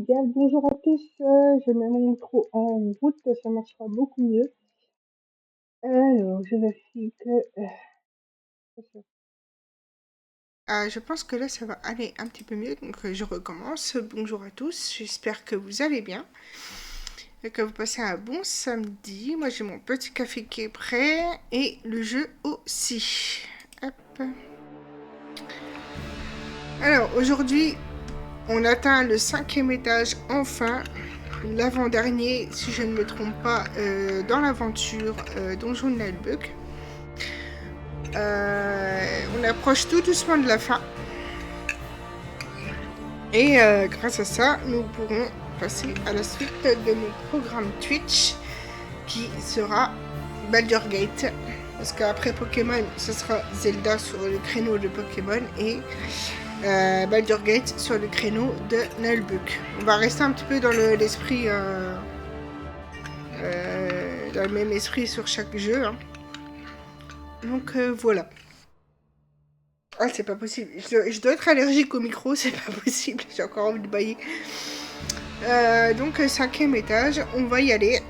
Bien, bonjour à tous, je mets mon micro en route, ça marchera beaucoup mieux. Alors, je vérifie que... Je pense que là, ça va aller un petit peu mieux, donc je recommence. Bonjour à tous, j'espère que vous allez bien et que vous passez un bon samedi. Moi, j'ai mon petit café qui est prêt et le jeu aussi. Hop. Alors, aujourd'hui, on atteint le 5e étage, enfin. L'avant-dernier, si je ne me trompe pas, dans l'aventure Donjon de Nullbuck. On approche tout doucement de la fin. Et grâce à ça, nous pourrons passer à la suite de mon programme Twitch qui sera Baldur's Gate. Parce qu'après Pokémon, ce sera Zelda sur le créneau de Pokémon et Baldur's Gate sur le créneau de Nullbuck. On va rester un petit peu dans l'esprit, dans le même esprit sur chaque jeu. Hein. Donc voilà. Ah, c'est pas possible. Je dois être allergique au micro, c'est pas possible. J'ai encore envie de bailler. Donc, 5e étage, on va y aller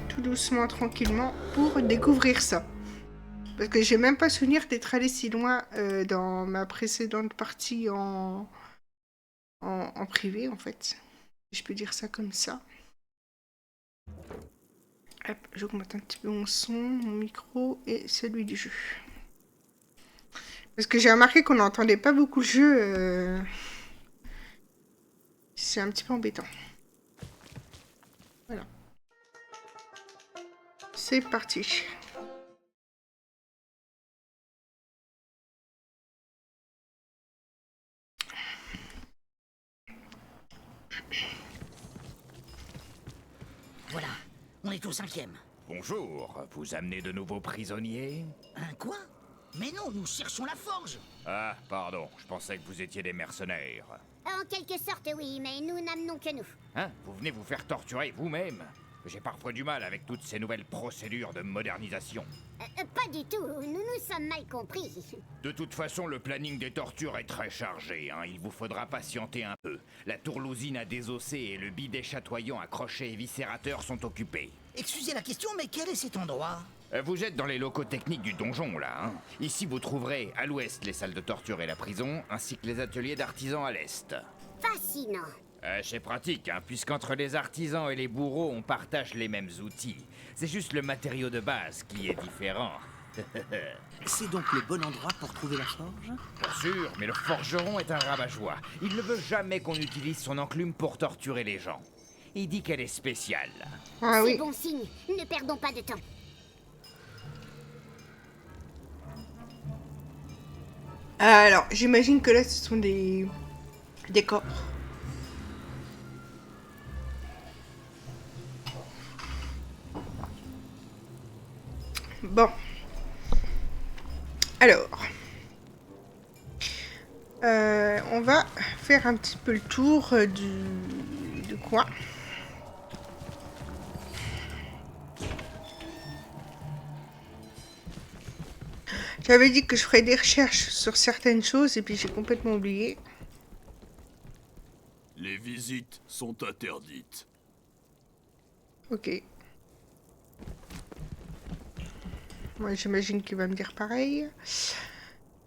tout doucement, tranquillement, pour découvrir ça. Parce que j'ai même pas souvenir d'être allé si loin dans ma précédente partie en privé, en fait. Si je peux dire ça comme ça. Hop, j'augmente un petit peu mon son, mon micro et celui du jeu. Parce que j'ai remarqué qu'on n'entendait pas beaucoup le jeu. C'est un petit peu embêtant. Voilà. C'est parti. Voilà, on est au 5e. Bonjour, vous amenez de nouveaux prisonniers? Un quoi? Mais non, nous cherchons la forge. Ah, pardon, je pensais que vous étiez des mercenaires. En quelque sorte, oui, mais nous n'amenons que nous. Hein? Vous venez vous faire torturer vous-même? J'ai parfois du mal avec toutes ces nouvelles procédures de modernisation. Pas du tout, nous nous sommes mal compris. De toute façon, le planning des tortures est très chargé, hein. Il vous faudra patienter un peu. La tourlousine à désosser et le bidet chatoyant à crochet éviscérateur sont occupés. Excusez la question, mais quel est cet endroit? Vous êtes dans les locaux techniques du donjon, là, hein. Ici, vous trouverez à l'ouest les salles de torture et la prison, ainsi que les ateliers d'artisans à l'est. Fascinant. C'est pratique, hein, puisqu'entre les artisans et les bourreaux, on partage les mêmes outils. C'est juste le matériau de base qui est différent. C'est donc le bon endroit pour trouver la forge? Pour sûr, mais le forgeron est un rabat-joie. Il ne veut jamais qu'on utilise son enclume pour torturer les gens. Il dit qu'elle est spéciale. Ah C'est oui. bon signe. Ne perdons pas de temps. Alors, j'imagine que là, ce sont des corps. Bon. Alors. On va faire un petit peu le tour du coin. J'avais dit que je ferais des recherches sur certaines choses et puis j'ai complètement oublié. Les visites sont interdites. Ok. Moi, j'imagine qu'il va me dire pareil.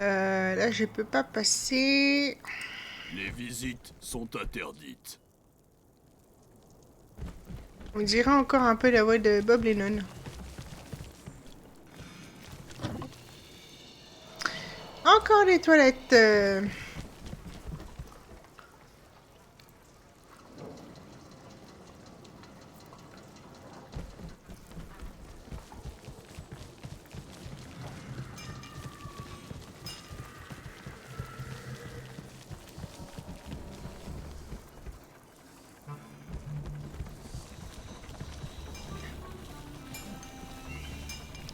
Là, je peux pas passer. Les visites sont interdites. On dirait encore un peu la voix de Bob Lennon. Encore les toilettes.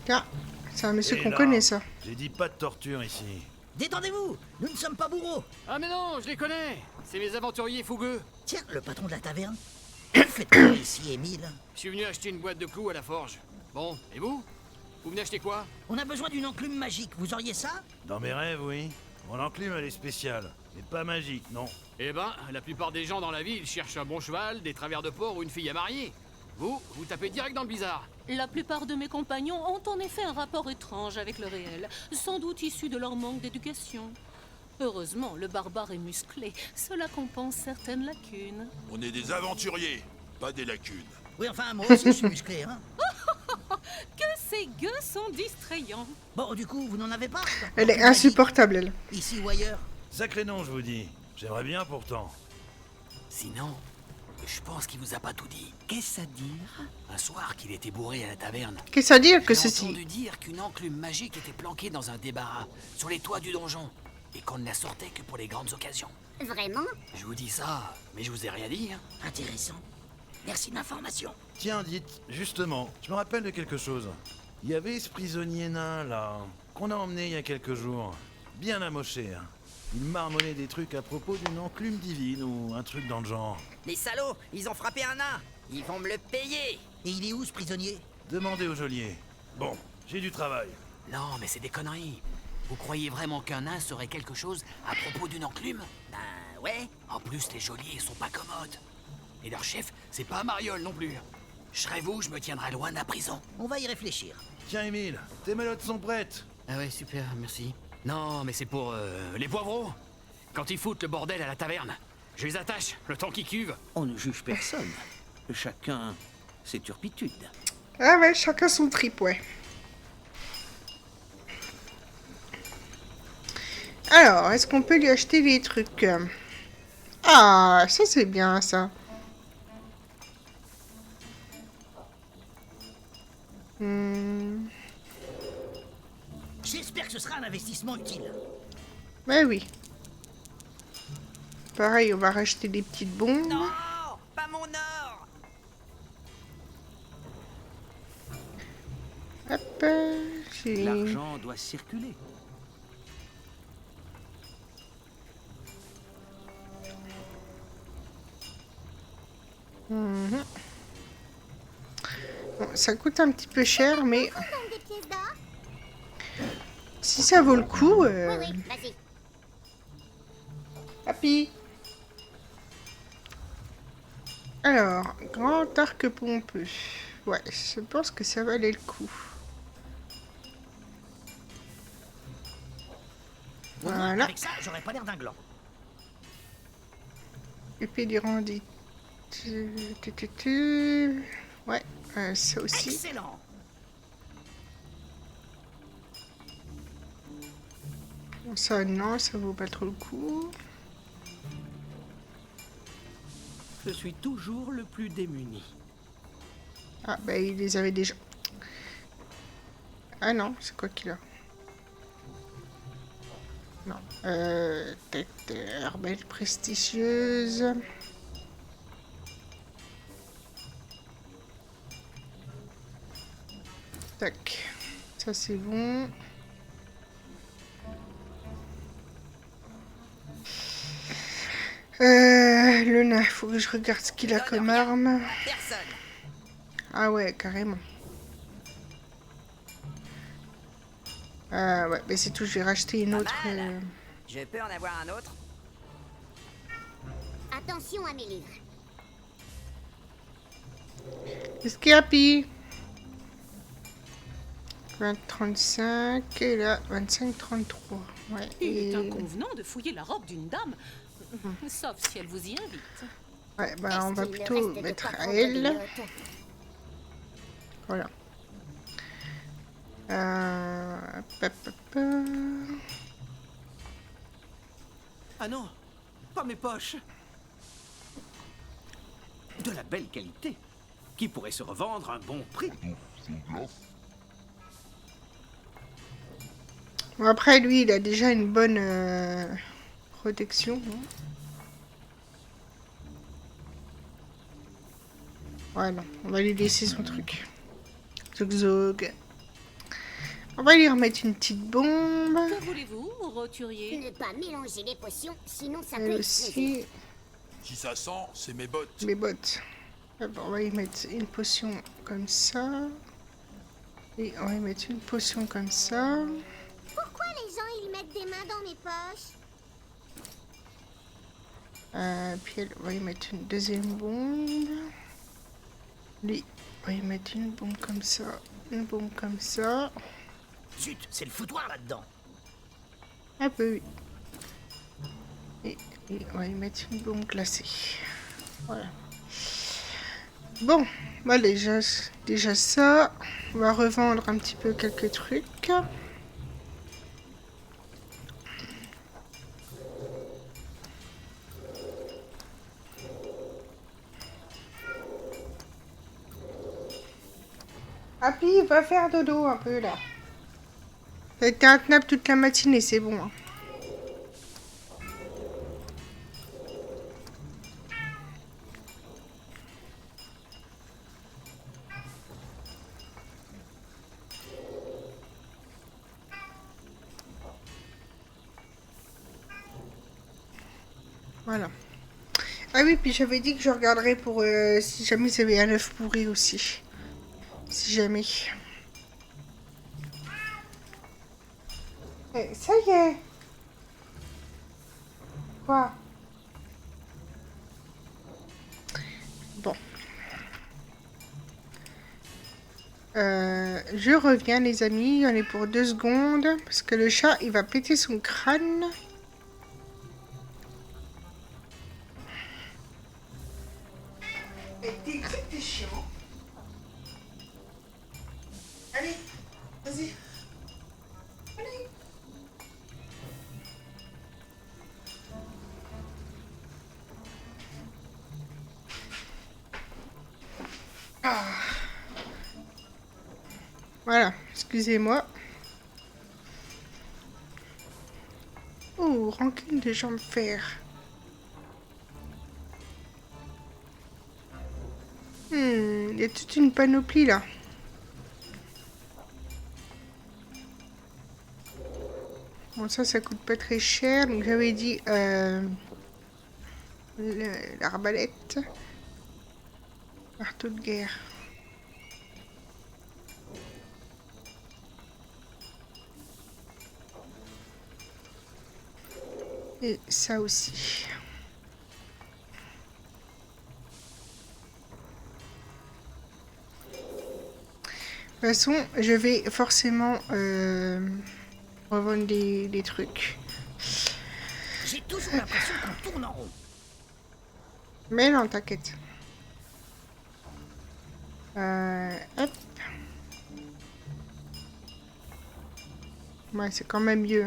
Ah, c'est un monsieur Et qu'on là, connaît, ça. J'ai dit pas de torture ici. Détendez-vous, nous ne sommes pas bourreaux. Ah mais non, je les connais. C'est mes aventuriers fougueux. Tiens, le patron de la taverne. Que faites-vous ici, Émile? Je suis venu acheter une boîte de clous à la forge. Bon, et vous? Vous venez acheter quoi? On a besoin d'une enclume magique, vous auriez ça? Dans mes rêves, oui. Mon enclume, elle est spéciale. Mais pas magique, non. Eh ben, la plupart des gens dans la ville cherchent un bon cheval, des travers de porc ou une fille à marier. Vous tapez direct dans le bizarre. La plupart de mes compagnons ont en effet un rapport étrange avec le réel, sans doute issu de leur manque d'éducation. Heureusement, le barbare est musclé, cela compense certaines lacunes. On est des aventuriers, pas des lacunes. Oui, enfin, moi aussi, je suis musclé, hein. Que ces gueux sont distrayants. Bon, du coup, vous n'en avez pas? Elle est insupportable, elle. Ici ou ailleurs? Sacré nom, je vous dis. J'aimerais bien pourtant. Sinon, je pense qu'il vous a pas tout dit. Qu'est-ce à dire? Un soir qu'il était bourré à la taverne, Qu'est-ce à dire que j'ai ceci? entendu dire qu'une enclume magique était planquée dans un débarras, sur les toits du donjon, et qu'on ne la sortait que pour les grandes occasions. Vraiment? Je vous dis ça, mais je vous ai rien dit, hein. Intéressant. Merci de l'information. Tiens, dites, justement, je me rappelle de quelque chose. Il y avait ce prisonnier nain, là, qu'on a emmené il y a quelques jours. Bien amoché, hein. Il marmonnait des trucs à propos d'une enclume divine ou un truc dans le genre. Les salauds, ils ont frappé un nain. Ils vont me le payer. Et il est où, ce prisonnier? Demandez au geôlier. Bon, j'ai du travail. Non, mais c'est des conneries. Vous croyez vraiment qu'un nain saurait quelque chose à propos d'une enclume? Ben ouais. En plus, les geôliers sont pas commodes. Et leur chef, c'est pas Mariole non plus. Je serais vous, je me tiendrais loin de la prison. On va y réfléchir. Tiens, Émile, tes malottes sont prêtes. Ah ouais, super, merci. Non, mais c'est pour les poivreaux. Quand ils foutent le bordel à la taverne, je les attache le temps qu'ils cuvent. On ne juge personne. Chacun ses turpitudes. Ah ouais, chacun son trip, ouais. Alors, est-ce qu'on peut lui acheter des trucs? Ah, ça c'est bien, ça. J'espère que ce sera un investissement utile. Ben oui. Pareil, on va racheter des petites bombes. Non, pas mon or. Hop, j'ai... L'argent doit circuler. Mhm. Bon, ça coûte un petit peu cher, mais Prendre des pièces d'or? si ça vaut le coup... Oui, oui, vas-y. Happy. Alors, grand arc pompeux. Ouais, je pense que ça valait le coup. Au moins, Voilà. avec ça, j'aurais pas l'air d'un gland. Épée du rendit. Ouais, ça aussi. Excellent. Ça, non, ça vaut pas trop le coup. Je suis toujours le plus démuni. Ah, bah, il les avait déjà. Ah non, c'est quoi qu'il a? Non. Tête herbelle prestigieuse. Tac. Ça, c'est bon. Le nain, faut que je regarde ce qu'il a comme arme. Personne. Ah ouais, carrément. Ouais, mais c'est tout, je vais racheter une autre. Je peux en avoir un autre? Attention à mes livres. Qu'est-ce qu'il y a, Pi? 20-35 et là 25-33. Ouais. Il est inconvenant de fouiller la robe d'une dame, sauf si elle vous y invite. Ouais, bah on va Est-ce qu'il plutôt reste de mettre quoi à prendre elle. des notes? Voilà. Pa, pa, pa. Ah non, pas mes poches. De la belle qualité, qui pourrait se revendre à un bon prix. Bon, après, lui, il a déjà une bonne protection. Hein. Ouais, non, on va lui laisser son truc. Zog zog. On va lui remettre une petite bombe. Que voulez-vous, roturier? Ne pas mélanger les potions, sinon ça Elle peut exploser. aussi, Si ça sent, c'est mes bottes. mes bottes. Hop, on va y mettre une potion comme ça. Et on va y mettre une potion comme ça. Pourquoi les gens ils mettent des mains dans mes poches? Puis on va y mettre une deuxième bombe. Lui, on va y mettre une bombe comme ça. Une bombe comme ça. Zut, c'est le foutoir là-dedans. Un peu, oui. Et on va y mettre une bombe glacée. Voilà. Bon, bah déjà ça. On va revendre un petit peu quelques trucs. Happy, va faire dodo un peu là. T'as été intenable toute la matinée, c'est bon. Hein. Voilà. Ah oui, puis j'avais dit que je regarderais pour si jamais il y avait un œuf pourri aussi. Si jamais. Eh, ça y est. Quoi? Bon. Je reviens les amis, on est pour 2 secondes. Parce que le chat, il va péter son crâne. T'es chiant. Allez, vas-y. Allez. Ah. Voilà, excusez-moi. Oh, rancune de jambes fer. Il y a toute une panoplie là. Bon, ça coûte pas très cher. Donc j'avais dit l'arbalète. Marteau de guerre. Et ça aussi. De toute façon, je vais forcément revendre des trucs. J'ai toujours l'impression qu'on tourne en rond. Mais non, t'inquiète. Hop. Ouais, c'est quand même mieux.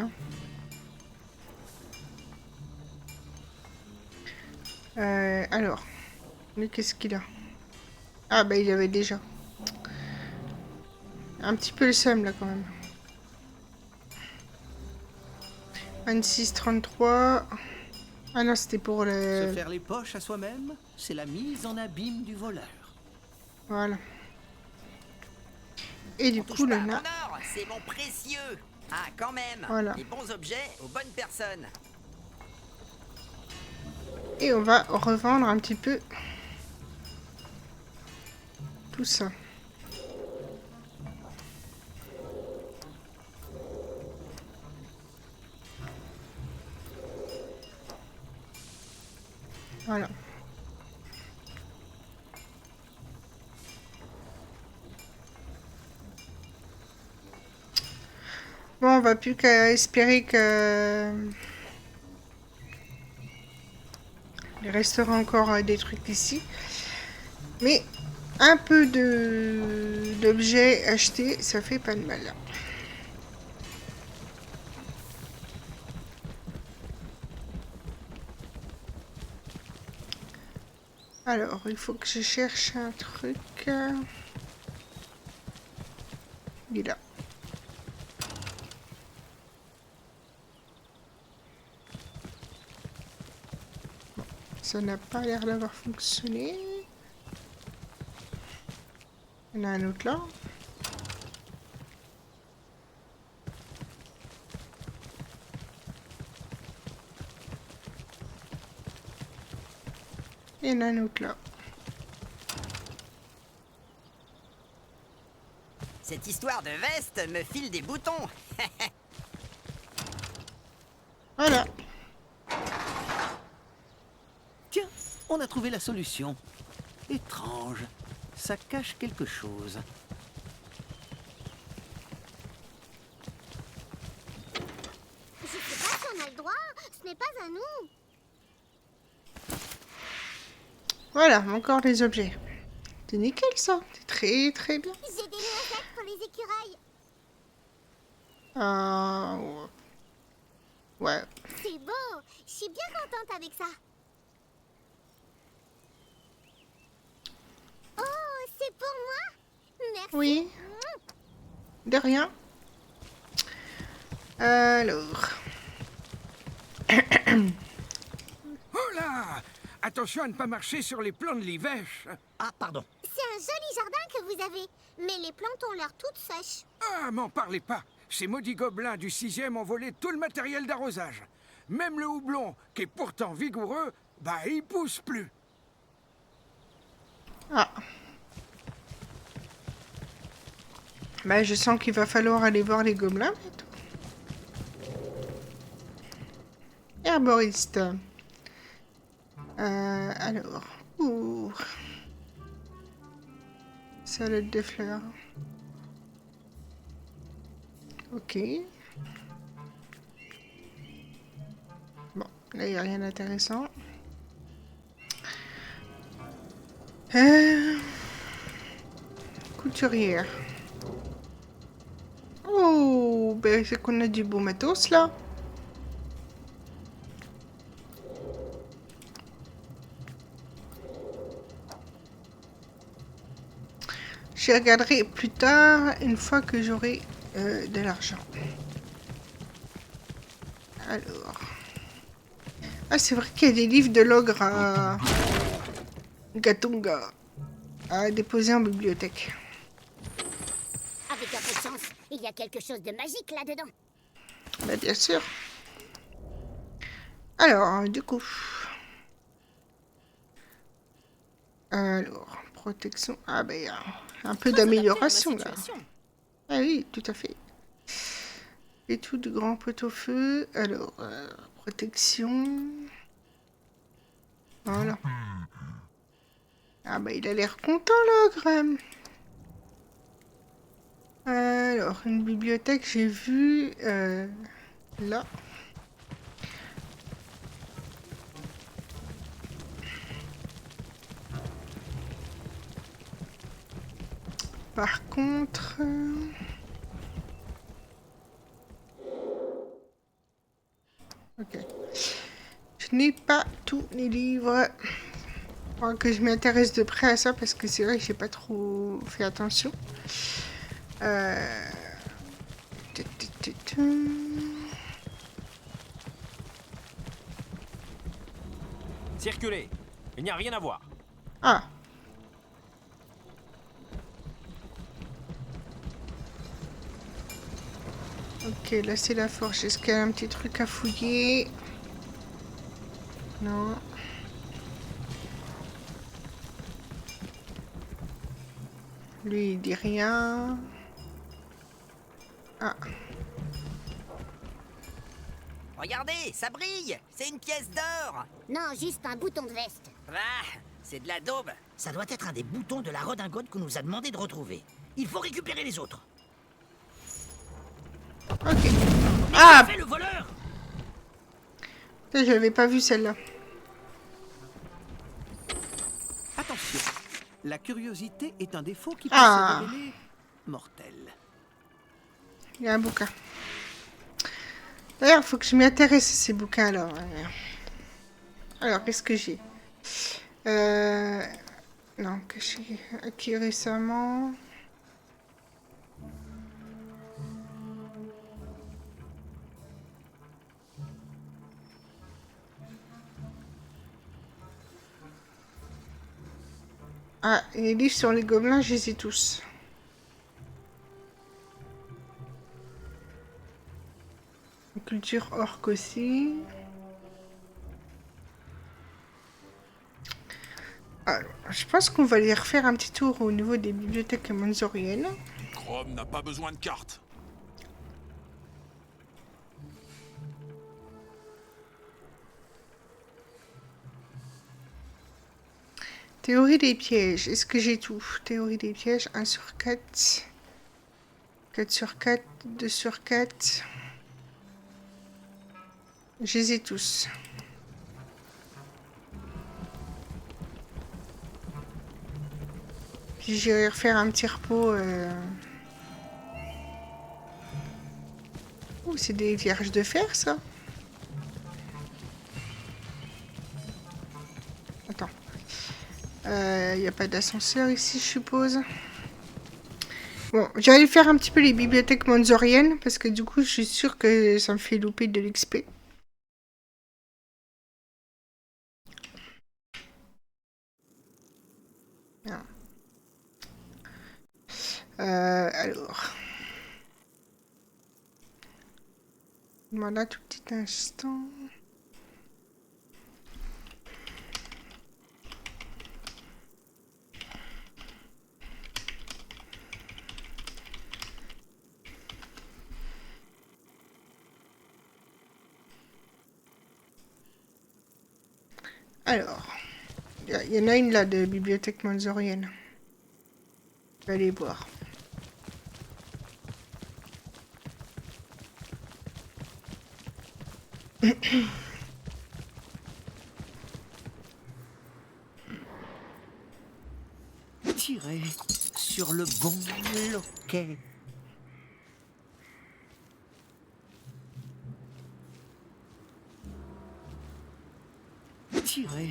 Hein. Alors. Mais qu'est-ce qu'il a? Ah bah il y avait déjà. Un petit peu le seum là quand même. 26-33. Ah non, c'était pour Se le... faire les poches à soi-même, c'est la mise en abîme du voleur. Voilà. Et du coup, là, là... or, c'est mon précieux. Ah, quand même. Voilà. Les bons objets aux bonnes personnes. Et on va revendre un petit peu tout ça. Voilà. Bon, on va plus qu'à espérer que il restera encore des trucs ici. Mais un peu d'objets achetés, ça fait pas de mal. Alors, il faut que je cherche un truc. Il est là. Bon, ça n'a pas l'air d'avoir fonctionné. Il y en a un autre là. Il y en a un autre là. Cette histoire de veste me file des boutons. Voilà. Tiens, on a trouvé la solution. Étrange. Ça cache quelque chose. Je sais pas si on a le droit. Ce n'est pas à nous. Voilà, encore des objets. C'est nickel ça. C'est très très bien. J'ai des noisettes pour les écureuils. Ouais. C'est beau. Je suis bien contente avec ça. Oh, c'est pour moi? Merci. Oui. De rien. Alors. Oh là! Attention à ne pas marcher sur les plants de l'ivèche. Ah, pardon. C'est un joli jardin que vous avez. Mais les plantes ont l'air toutes sèches. Ah, m'en parlez pas. Ces maudits gobelins du 6e ont volé tout le matériel d'arrosage. Même le houblon, qui est pourtant vigoureux, bah il pousse plus. Ah. Bah, je sens qu'il va falloir aller voir les gobelins bientôt. Herboriste. Alors. Ouh. Salade de fleurs. Ok. Bon, là, il n'y a rien d'intéressant. Couturière. Oh, ben c'est qu'on a du beau matos là. Je regarderai plus tard, une fois que j'aurai de l'argent. Alors. Ah, c'est vrai qu'il y a des livres de l'ogre à Gatonga à déposer en bibliothèque. Avec un peu de chance, il y a quelque chose de magique là-dedans. Bah, bien sûr. Alors, du coup. Alors, protection. Ah, ben, il y a un peu d'amélioration là. Ah oui, tout à fait. Et tout de grand pot-au-feu. Alors, protection. Voilà. Ah, bah, il a l'air content l'ogre. Alors, une bibliothèque, j'ai vu là. Par contre... Ok. Je n'ai pas tous les livres. Faudra que je m'intéresse de près à ça parce que c'est vrai que j'ai pas trop fait attention. Circulez. Il n'y a rien à voir. Ah. Ok, là c'est la forge. Est-ce qu'il y a un petit truc à fouiller? Non. Lui il dit rien. Ah. Regardez, ça brille. C'est une pièce d'or. Non, juste un bouton de veste. Ah, c'est de la daube. Ça doit être un des boutons de la redingote qu'on nous a demandé de retrouver. Il faut récupérer les autres. Ok. Ah, Fais le voleur. je l'avais pas vu celle-là. Attention, la curiosité est un défaut qui peut Ah. se révéler mortel. Il y a un bouquin. D'ailleurs, il faut que je m'y intéresse à ces bouquins alors. Alors, qu'est-ce que j'ai? Non, que j'ai acquis récemment. Ah, et les livres sur les gobelins, je les ai tous. Culture orque aussi. Alors, je pense qu'on va aller refaire un petit tour au niveau des bibliothèques manzoriennes. Chrome n'a pas besoin de carte. Théorie des pièges. Est-ce que j'ai tout? Théorie des pièges, 1 sur 4. 4 sur 4, 2 sur 4. Je les ai tous. Puis j'irai refaire un petit repos. Oh, c'est des vierges de fer, ça. Attends. Il n'y a pas d'ascenseur ici, je suppose. Bon, j'allais faire un petit peu les bibliothèques manzoriennes, parce que du coup, je suis sûre que ça me fait louper de l'XP. Alors. Voilà, tout petit instant. Alors, il y en a une là de bibliothèque manzorienne. Je vais aller voir. Tirez sur le bon loquet. Tirez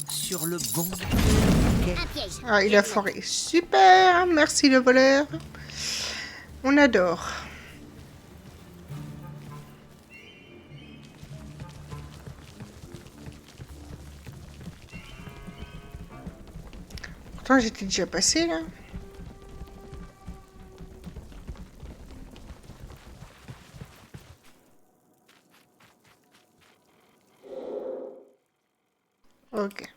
sur le bon loquet. Un piège. Ah, il a foiré. Super, merci le voleur. On adore. Pourtant, j'étais déjà passé là. Ok.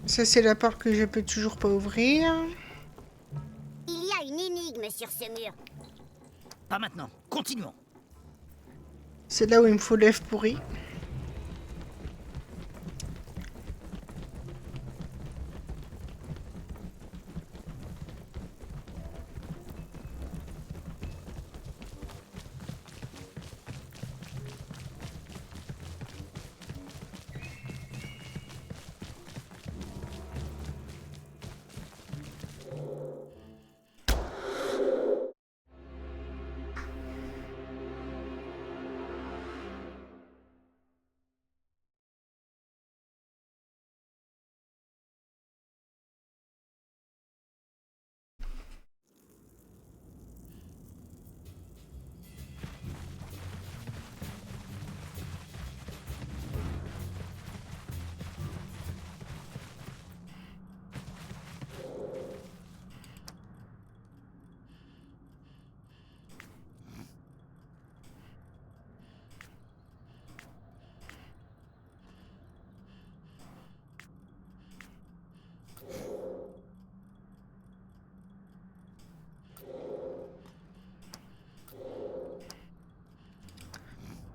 Ça, c'est la porte que je peux toujours pas ouvrir. Il y a une énigme sur ce mur. Pas maintenant, continuons. C'est là où il me faut l'œuf pourri.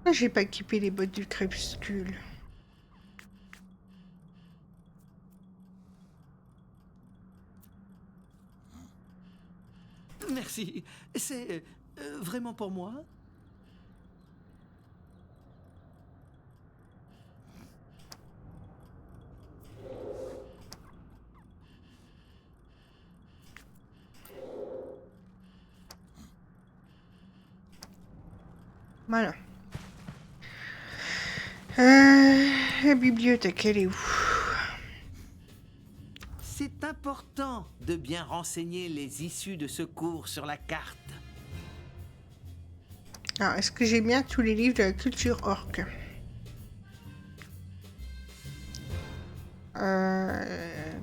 Pourquoi j'ai pas équipé les bottes du crépuscule? Merci. C'est vraiment pour moi? Voilà. La bibliothèque, elle est où? C'est important de bien renseigner les issues de secours sur la carte. Alors, est-ce que j'ai bien tous les livres de la culture orque?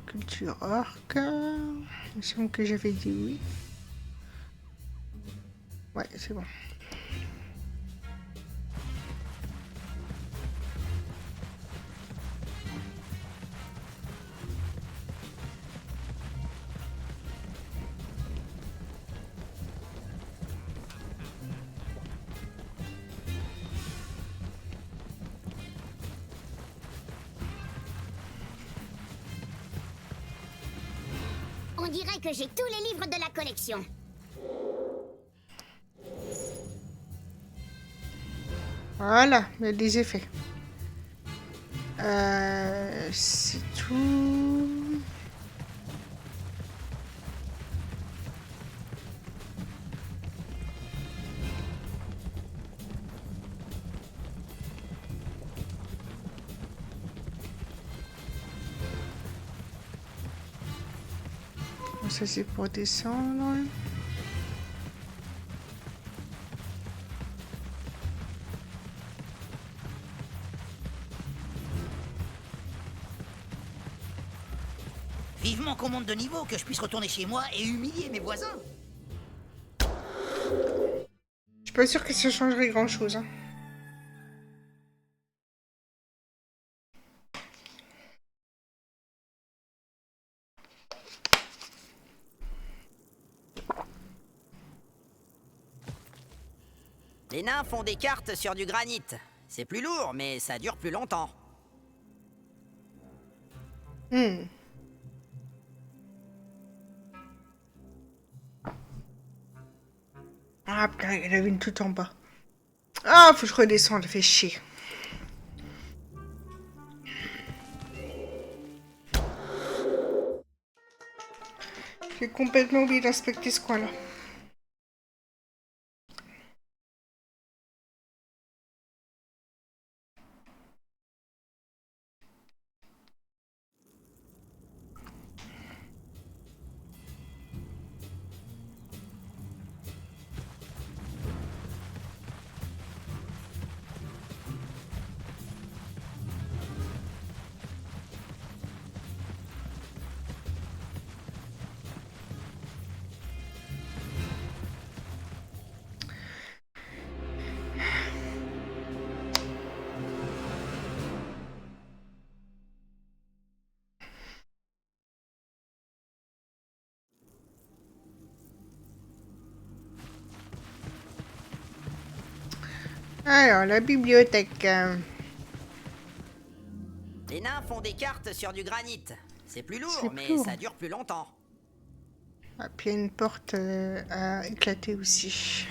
Culture orque... Il me semble que j'avais dit oui. Ouais, c'est bon. On dirait que j'ai tous les livres de la collection. Voilà, il y a des effets. C'est tout. Ça c'est pour descendre. Vivement qu'on monte de niveau, que je puisse retourner chez moi et humilier mes voisins. Je suis pas sûre que ça changerait grand chose. Hein. Les nains font des cartes sur du granit. C'est plus lourd, mais ça dure plus longtemps. Ah putain, il y en avait une tout en bas. Ah, faut que je redescende, fait chier. J'ai complètement oublié d'inspecter ce coin-là. Alors, la bibliothèque. Les nains font des cartes sur du granit. C'est plus lourd, C'est mais lourd. ça dure plus longtemps. Ah, puis il y a une porte à éclater aussi.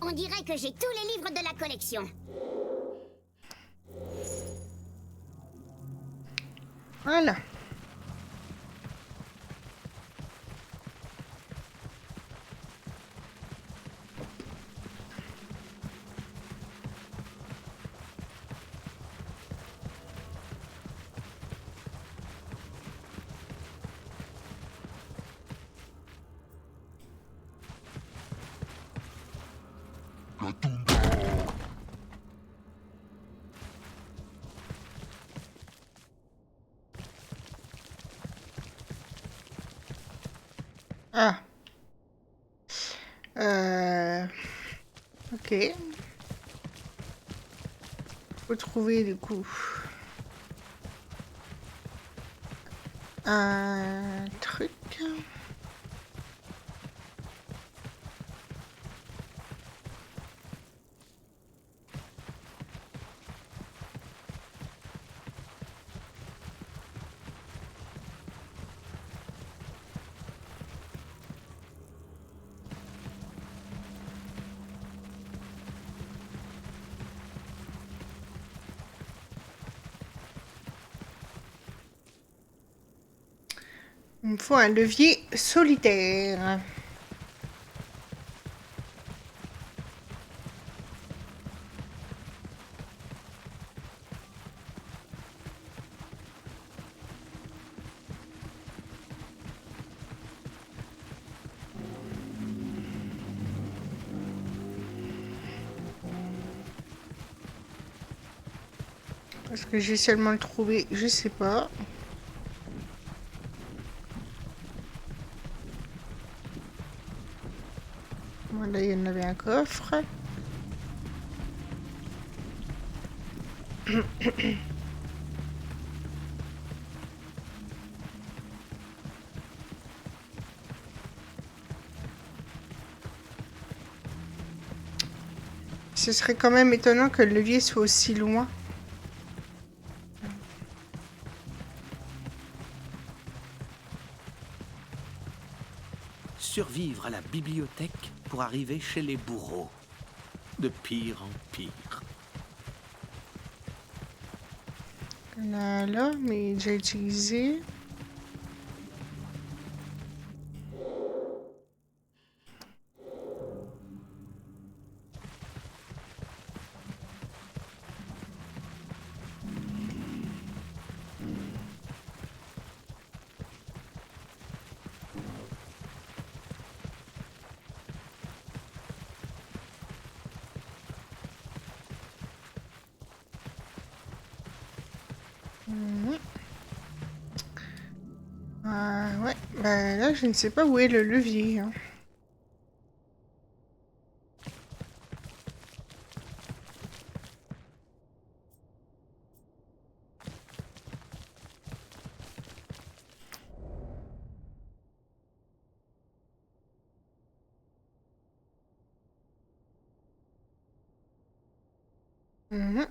On dirait que j'ai tous les livres de la collection. Voilà. Ah. Ok. Faut trouver du coup un truc. Il me faut un levier solitaire. Est-ce que j'ai seulement le trouvé? Je sais pas. Là, il y en avait un coffre. Ce serait quand même étonnant que le levier soit aussi loin. Survivre à la bibliothèque pour arriver chez les bourreaux. De pire en pire. Là, mais j'ai utilisé. Ouais, bah là je ne sais pas où est le levier. Hein. Mhm.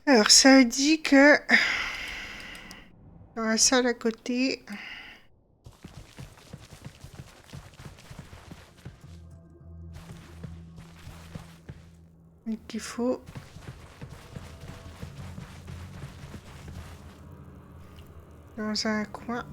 Alors, ça dit que dans la salle à côté, qu'il faut dans un coin.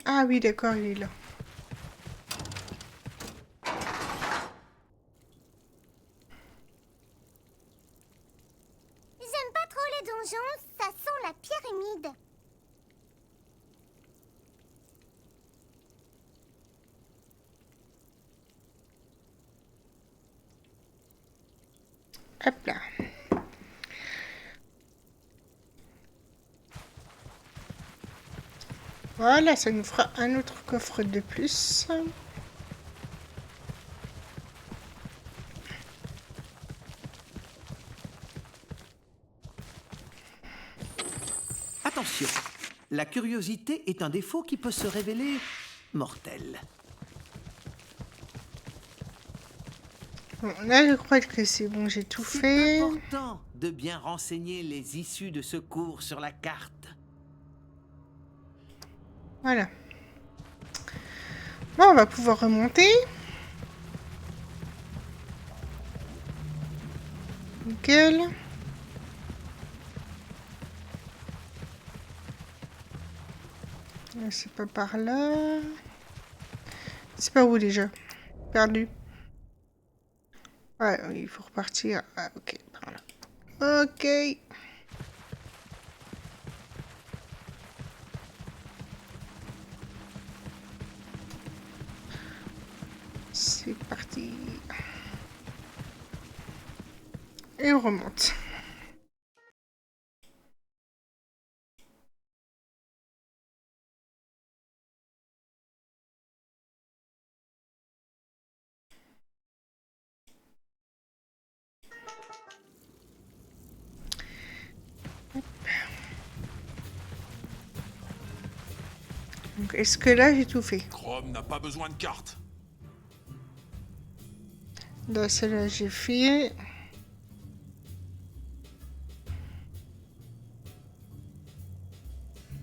Ah oui, d'accord, il est là. J'aime pas trop les donjons, ça sent la pierre humide. Hop là. Voilà, ça nous fera un autre coffre de plus. Attention, la curiosité est un défaut qui peut se révéler mortel. Bon, là, je crois que c'est bon, j'ai tout fait. C'est important de bien renseigner les issues de secours sur la carte. Voilà. Bon, on va pouvoir remonter. Nickel. C'est pas par là. C'est pas où déjà? Perdu. Ouais, il faut repartir. Ah, ok, par là. Ok. C'est parti. Et on remonte. Donc, est-ce que là, j'ai tout fait? Chrome n'a pas besoin de carte. Là, celle-là, j'ai fait.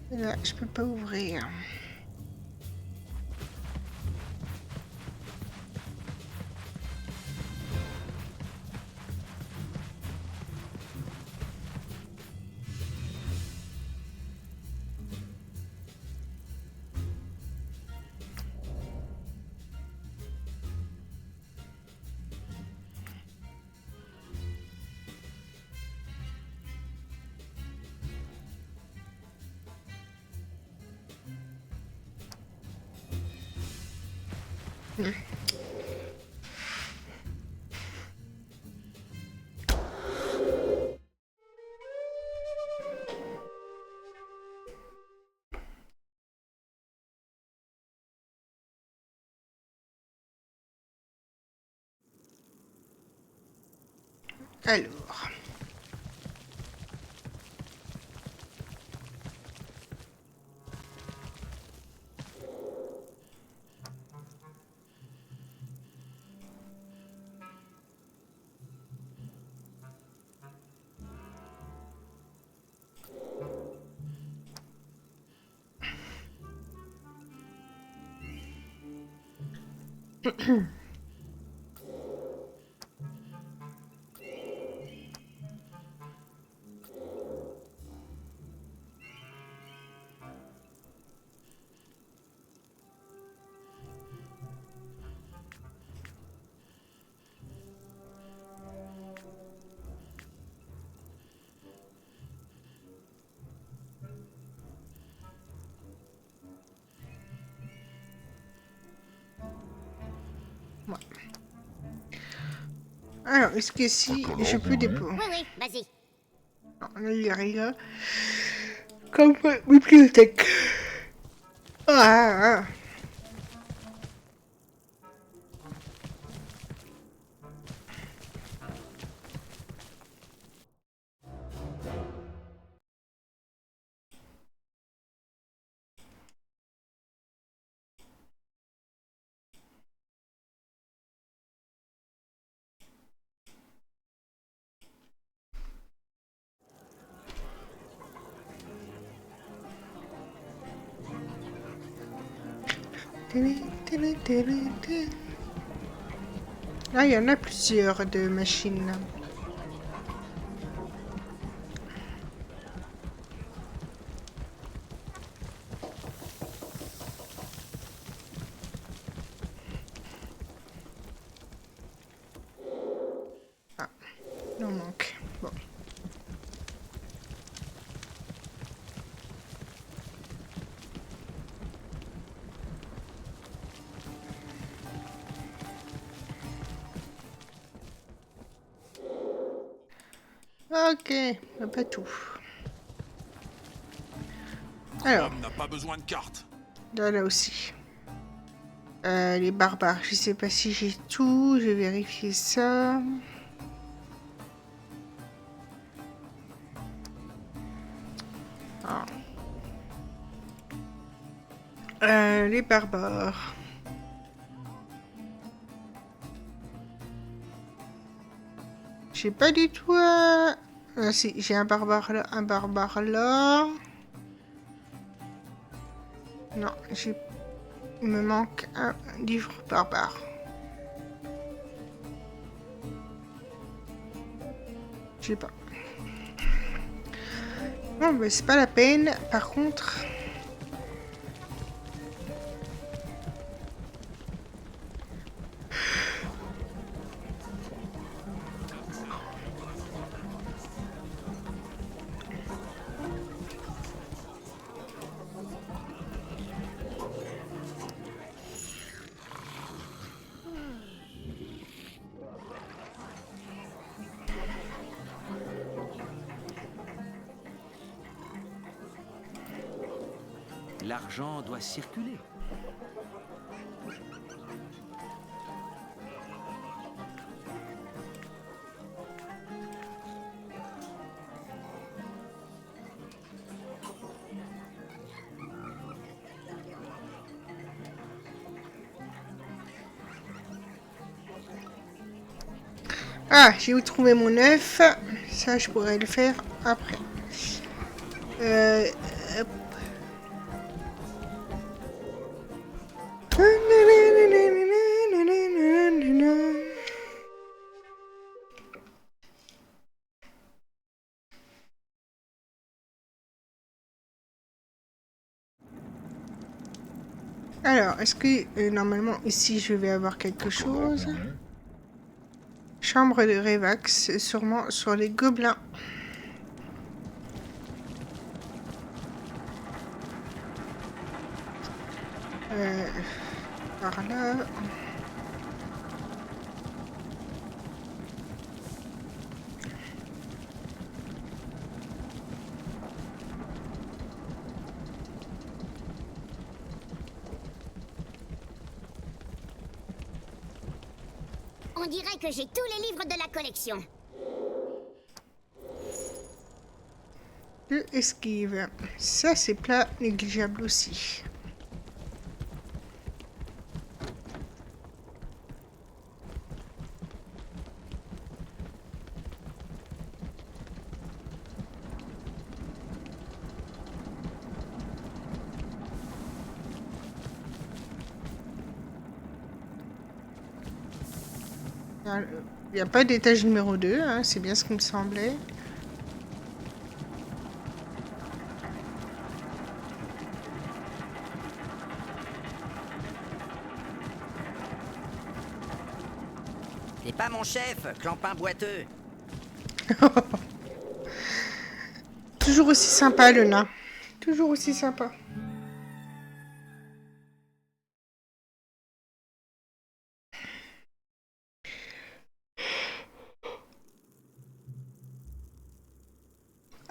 Là, je peux pas ouvrir. Alors. Alors, est-ce que si je peux déposer? Oui, oui, vas-y. Non, là, il n'y a rien. Comme bibliothèque. Ah, ah. Là, il y en a plusieurs de machines. Ah, il en manque. Bon. Ok, pas tout. Alors, L'homme n'a pas besoin de carte. là aussi. Les barbares, je sais pas si j'ai tout, je vais vérifier ça. Ah. Les barbares. J'ai pas du tout... Ah, si, j'ai un barbare là, un barbare là. Non, j'ai... Il me manque un livre barbare. Je sais pas. Bon, mais c'est pas la peine. Par contre... L'argent doit circuler. Ah, j'ai où trouver mon œuf. Ça, je pourrais le faire après. Hop. Alors, est-ce que normalement ici je vais avoir quelque chose? Chambre de Revax, sûrement sur les gobelins. Par là. On dirait que j'ai tous les livres de la collection. De esquive. Ça, c'est plat négligeable aussi. Il n'y a pas d'étage numéro 2, hein, c'est bien ce qui me semblait. T'es pas mon chef, clampin boiteux. Toujours aussi sympa, le nain. Toujours aussi sympa.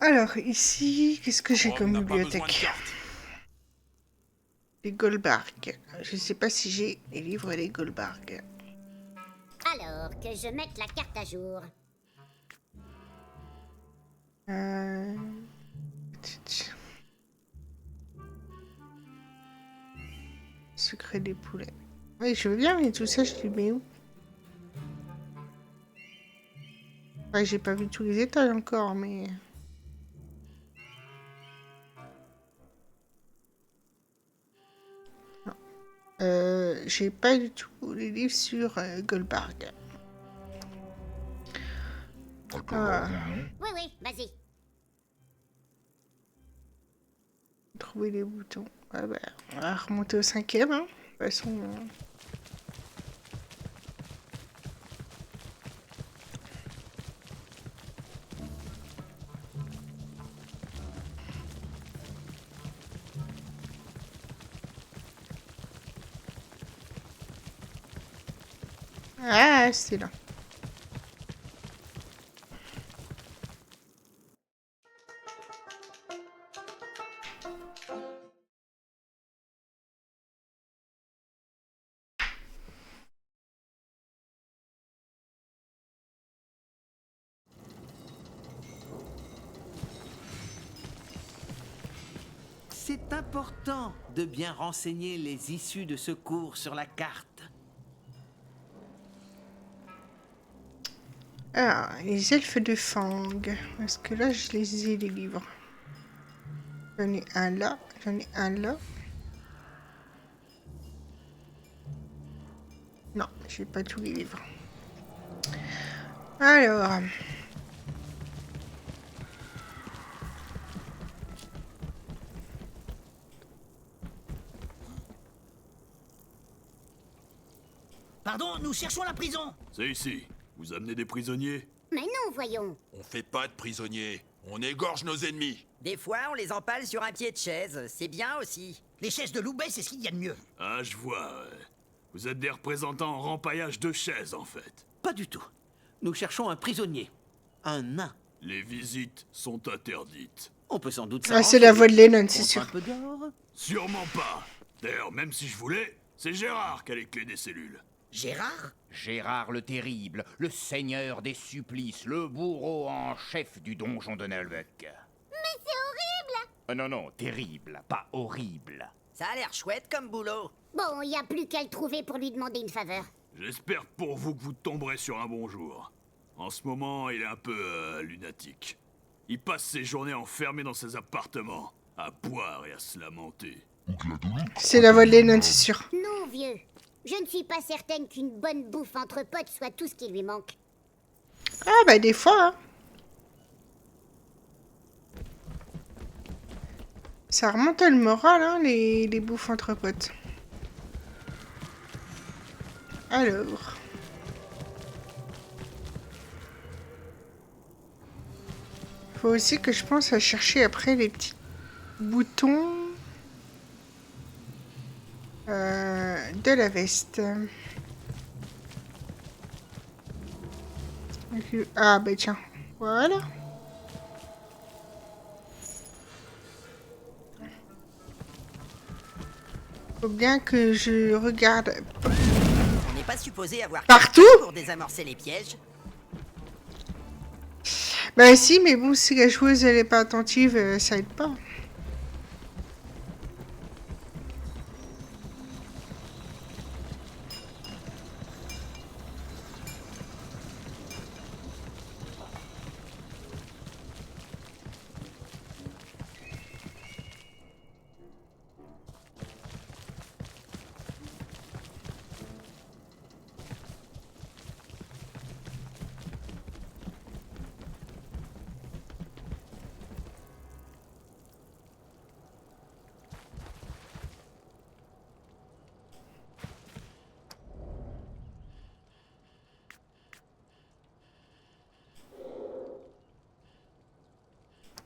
Alors, ici, qu'est-ce que j'ai comme bibliothèque? Les Goldbarg. Je sais pas si j'ai les livres des Goldbarg. Alors, que je mette la carte à jour. Secret des poulets. Oui, je veux bien, mais tout ça, je les mets où? Ouais, j'ai pas vu tous les étages encore, mais... j'ai pas du tout les livres sur Goldbarg. Ah. Oui, oui, vas-y. Trouver les boutons. Ah bah, on va remonter au 5e. Hein. De toute façon... Ah, c'est là. C'est important de bien renseigner les issues de secours sur la carte. Ah, les elfes de Fang. Est-ce que là, je les ai, les livres? J'en ai un là, j'en ai un là. Non, j'ai pas tous les livres. Alors... Pardon, nous cherchons la prison. C'est ici. Vous amenez des prisonniers? Mais non, voyons. On fait pas de prisonniers. On égorge nos ennemis. Des fois, on les empale sur un pied de chaise. C'est bien aussi. Les chaises de Loubet, c'est ce qu'il y a de mieux. Ah, je vois. Ouais. Vous êtes des représentants en rempaillage de chaises, en fait. Pas du tout. Nous cherchons un prisonnier. Un nain. Les visites sont interdites. On peut sans doute Ah, c'est la voix de Lennon, c'est Contre sûr. un peu d'or. Sûrement pas. D'ailleurs, même si je voulais, c'est Gérard qui a les clés des cellules. Gérard? Gérard le Terrible, le seigneur des supplices, le bourreau en chef du donjon de Nalbuck. Mais c'est horrible! Non, non, terrible, pas horrible. Ça a l'air chouette comme boulot. Bon, y a plus qu'à le trouver pour lui demander une faveur. J'espère pour vous que vous tomberez sur un bon jour. En ce moment, il est un peu lunatique. Il passe ses journées enfermé dans ses appartements, à boire et à se lamenter. C'est la voix de Lennon, c'est sûr. Non, vieux. Je ne suis pas certaine qu'une bonne bouffe entre potes soit tout ce qui lui manque. Ah, bah, des fois, hein. Ça remonte le moral, hein, les bouffes entre potes. Alors... Faut aussi que je pense à chercher après les petits boutons de la veste. Ah bah tiens, voilà. Faut bien que je regarde On n'est pas supposé avoir partout pour désamorcer les pièges. Bah si, mais bon, si la joueuse elle est pas attentive, ça aide pas.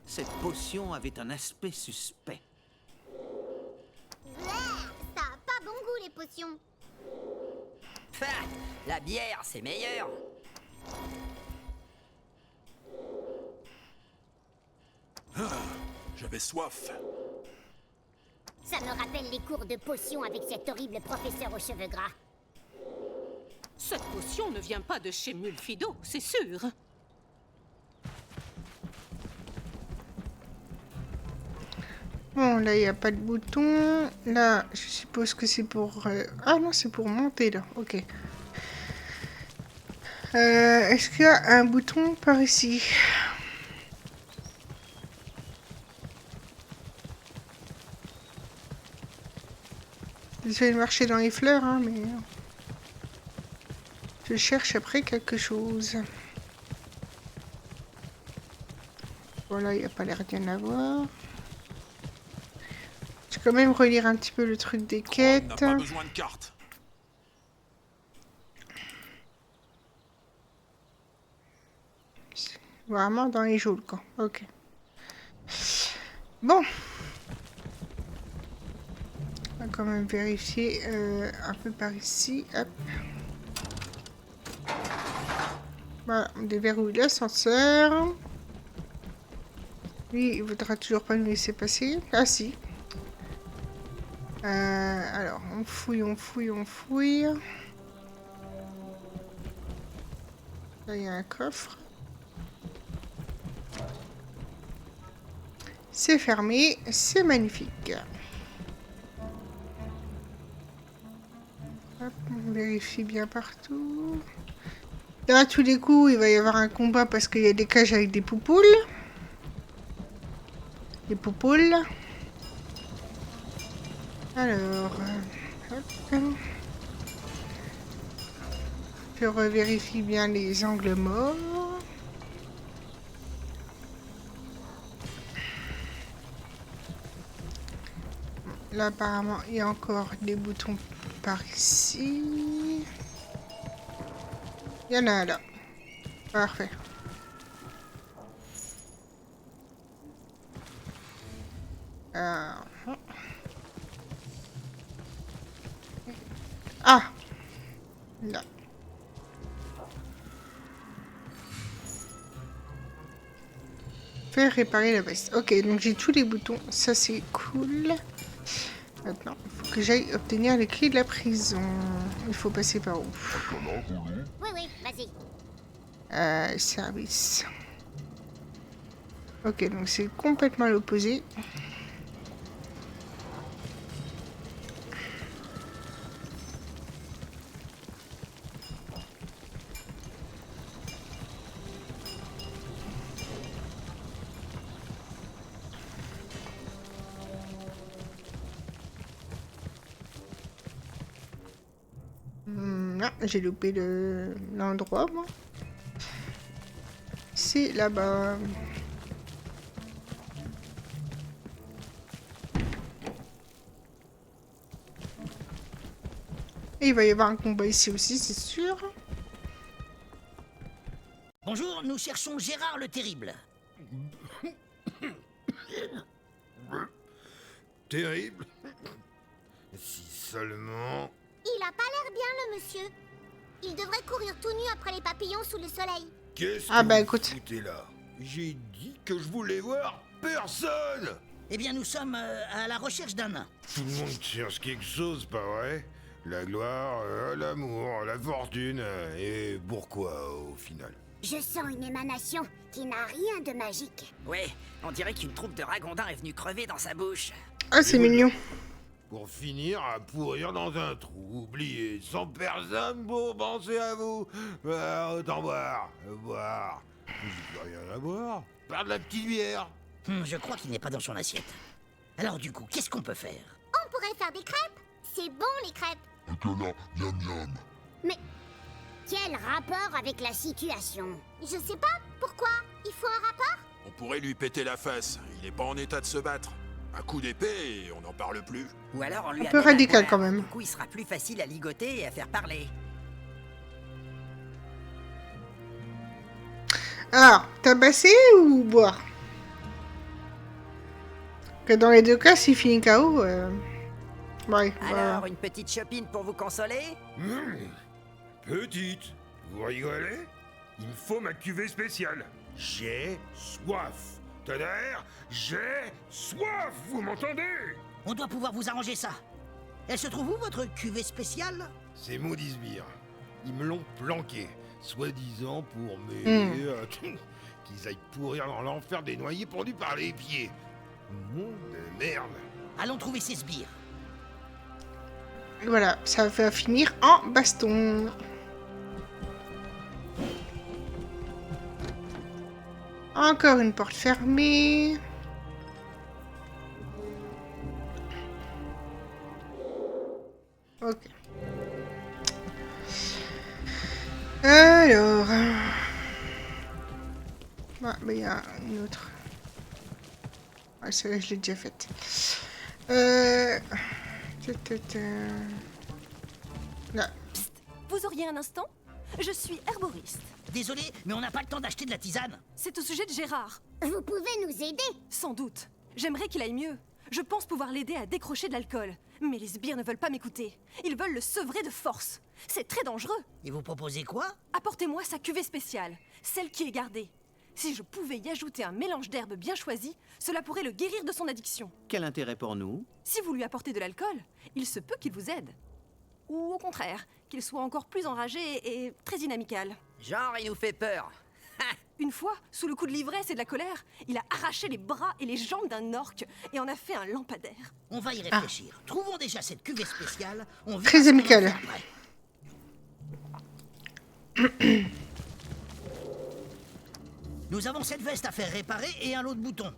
Cette potion avait un aspect suspect. Ça a pas bon goût, les potions. Pah, la bière, c'est meilleur. J'avais soif. Ça me rappelle les cours de potions avec cet horrible professeur aux cheveux gras. Cette potion ne vient pas de chez Mulfido, c'est sûr. Bon, là, il n'y a pas de bouton. Là, je suppose que c'est pour... Ah non, c'est pour monter, là. Ok. Est-ce qu'il y a un bouton par ici? Je vais marcher dans les fleurs, hein, mais... Je cherche après quelque chose. Voilà, il n'y a pas l'air d'y en avoir. Je vais quand même relire un petit peu le truc des quêtes. On n'a pas besoin de carte. Vraiment dans les geôles, quoi. Ok. Bon. On va quand même vérifier un peu par ici. Hop. Voilà, on déverrouille l'ascenseur. Lui, il voudra toujours pas nous laisser passer. Ah si. Alors, on fouille, on fouille, on fouille. Là, il y a un coffre. C'est fermé, c'est magnifique. Hop, on vérifie bien partout. Là, à tous les coups, il va y avoir un combat parce qu'il y a des cages avec des poupoules. Des poupoules. Alors, hop. Je revérifie bien les angles morts. Là, apparemment, il y a encore des boutons par ici. Il y en a un là. Parfait. Ah! Là. Faire réparer la veste. Ok, donc j'ai tous les boutons. Ça, c'est cool. Maintenant, il faut que j'aille obtenir les clés de la prison. Il faut passer par où? Oui, oui, vas-y. Service. Ok, donc c'est complètement l'opposé. Non, j'ai loupé l'endroit, moi. C'est là-bas. Et il va y avoir un combat ici aussi, c'est sûr. Bonjour, nous cherchons Gérard le Terrible. Terrible. Si seulement... Il a pas l'air bien, le monsieur. Il devrait courir tout nu après les papillons sous le soleil. Qu'est-ce Ah que bah vous écoute. foutez là? J'ai dit que je voulais voir personne. Eh bien, nous sommes à la recherche d'un nain. Tout le monde cherche quelque chose, pas vrai? La gloire, l'amour, la fortune, et pourquoi au final? Je sens une émanation qui n'a rien de magique. Ouais, on dirait qu'une troupe de ragondins est venue crever dans sa bouche. Ah, c'est mignon. Pour finir à pourrir dans un trou, oublié, sans personne pour penser à vous. Autant boire. J'ai plus rien à boire. Par de la petite bière. Je crois qu'il n'est pas dans son assiette. Alors du coup, qu'est-ce qu'on peut faire? On pourrait faire des crêpes. C'est bon, les crêpes. Mais quel rapport avec la situation? Je sais pas. Pourquoi? Il faut un rapport? On pourrait lui péter la face. Il est pas en état de se battre. Un coup d'épée et on n'en parle plus. Ou alors on lui Un peu amène radical boire. quand même. Du coup, il sera plus facile à ligoter et à faire parler. Alors, tabasser ou boire? Que dans les deux cas, s'il finit KO, ouais, Alors, une petite chopine pour vous consoler? Petite, vous rigolez? Il me faut ma cuvée spéciale. J'ai soif. Tonnerre, j'ai soif, vous m'entendez? On doit pouvoir vous arranger ça. Elle se trouve où, votre cuvée spéciale? Ces maudits sbires. Ils me l'ont planqué, soi-disant pour m'aider à... qu'ils aillent pourrir dans l'enfer des noyés pendus par les pieds. Monde de merde. Allons trouver ces sbires. Voilà, ça va finir en baston. Encore une porte fermée. Ok. Alors... Ah, mais il y a une autre. Ah, celle-là, je l'ai déjà faite. Là. Psst, vous auriez un instant? Je suis herboriste. Désolé, mais on n'a pas le temps d'acheter de la tisane. C'est au sujet de Gérard. Vous pouvez nous aider? Sans doute. J'aimerais qu'il aille mieux. Je pense pouvoir l'aider à décrocher de l'alcool. Mais les sbires ne veulent pas m'écouter. Ils veulent le sevrer de force. C'est très dangereux. Et vous proposez quoi? Apportez-moi sa cuvée spéciale, celle qui est gardée. Si je pouvais y ajouter un mélange d'herbes bien choisi, cela pourrait le guérir de son addiction. Quel intérêt pour nous? Si vous lui apportez de l'alcool, il se peut qu'il vous aide. Ou au contraire, qu'il soit encore plus enragé et très inamical. Genre, il nous fait peur. Une fois, sous le coup de l'ivresse et de la colère, il a arraché les bras et les jambes d'un orque et en a fait un lampadaire. On va y réfléchir. Trouvons déjà cette cuvée spéciale. On verra Très ce qu'on en amical. fait après. Nous avons cette veste à faire réparer et un lot de boutons.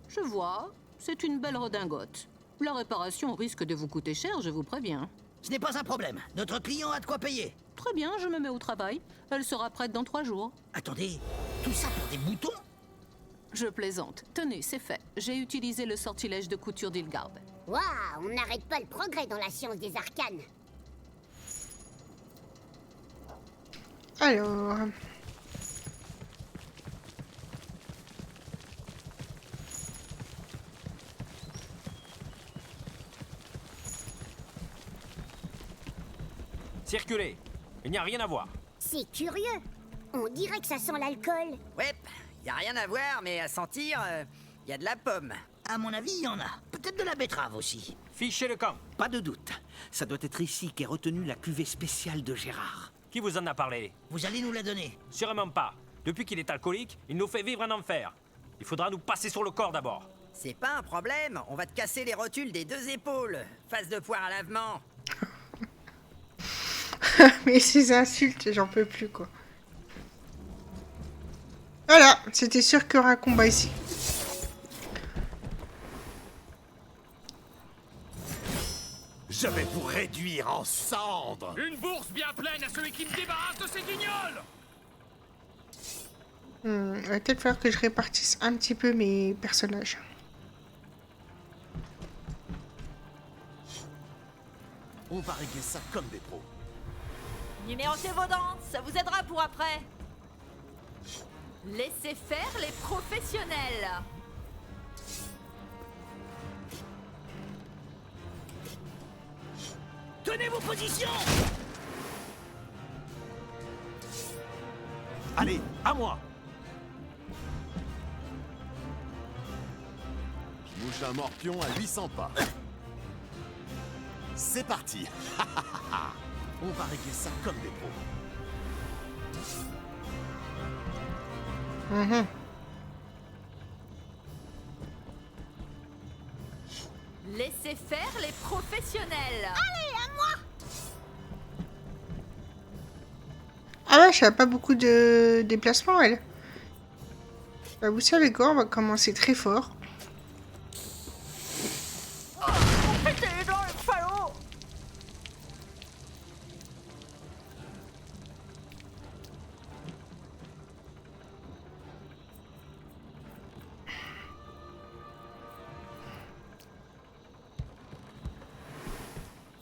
Je vois. C'est une belle redingote. La réparation risque de vous coûter cher, je vous préviens. Ce n'est pas un problème. Notre client a de quoi payer. Très bien, je me mets au travail. Elle sera prête dans 3 jours. Attendez, tout ça pour des boutons? Je plaisante. Tenez, c'est fait. J'ai utilisé le sortilège de couture d'Ilgard. Waouh, on n'arrête pas le progrès dans la science des arcanes. Alors... Circulez. Il n'y a rien à voir. C'est curieux. On dirait que ça sent l'alcool. Ouais, y a rien à voir, mais à sentir, y a de la pomme. À mon avis, y en a. Peut-être de la betterave aussi. Fichez le camp. Pas de doute. Ça doit être ici qu'est retenue la cuvée spéciale de Gérard. Qui vous en a parlé? Vous allez nous la donner? Sûrement pas. Depuis qu'il est alcoolique, il nous fait vivre un enfer. Il faudra nous passer sur le corps d'abord. C'est pas un problème. On va te casser les rotules des 2 épaules. Face de poire à lavement. Mais ces insultes, j'en peux plus, quoi. Voilà, c'était sûr qu'il y aura un combat ici. Je vais vous réduire en cendres. Une bourse bien pleine à celui qui me débarrasse de ces guignols. Il va peut-être falloir que je répartisse un petit peu mes personnages. On va régler ça comme des pros. Numérotez vos dents, ça vous aidera pour après. Laissez faire les professionnels. Tenez vos positions! Allez, à moi. Je bouge un morpion à 800 pas. C'est parti. On va régler ça comme des pros. Laissez faire les professionnels. Allez, à moi. Ah ouais, je n'avais pas beaucoup de déplacements, elle. Bah, vous savez quoi, on va commencer très fort. Pétez les dents, le salaud.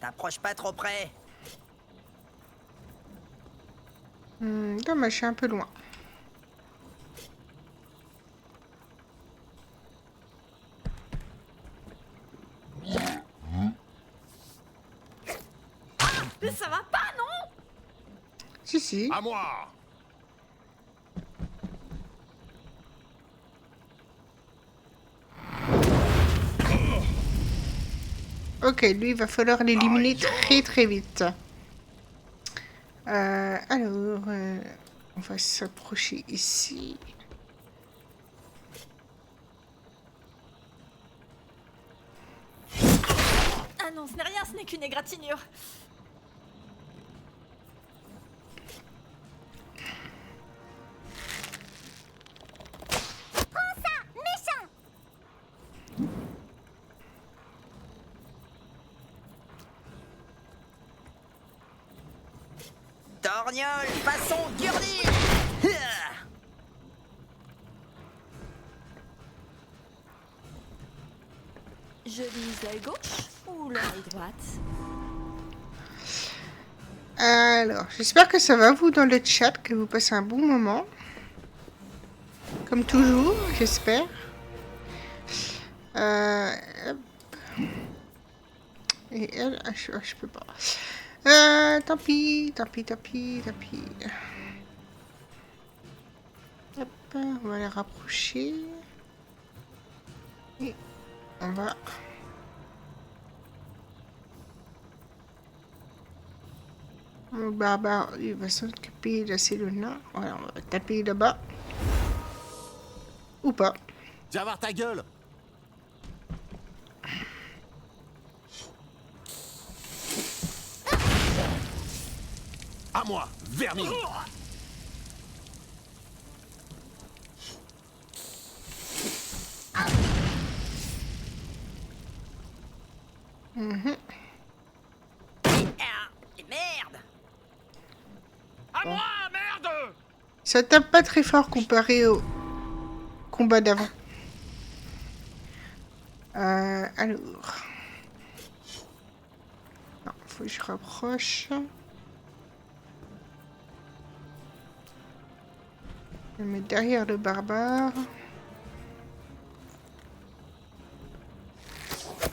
T'approches pas trop près. Dommage, je suis un peu loin. Ça va pas, non? Si, si. À moi. Ok, lui, il va falloir l'éliminer très très vite. Alors, on va s'approcher ici. Ah non, ce n'est rien, ce n'est qu'une égratignure. Prends ça, méchant. Torgnole, façon Gurney. Je vise l'œil gauche ou l'œil droite? Alors, j'espère que ça va vous dans le chat, que vous passez un bon moment. Comme toujours, j'espère. Hop. Et elle, je peux pas. Tant pis, tant pis, tant pis, tant pis. Hop, on va les rapprocher. Et on va... Mon barbare, il va s'occuper de ces lunes-là. Voilà, on va taper là-bas. Ou pas. Tu vas voir ta gueule. À moi, vermine. Mhm. Merde. À moi, merde. Ça tape pas très fort comparé au combat d'avant. Alors... Non, faut que je rapproche. Je vais me mettre derrière le barbare.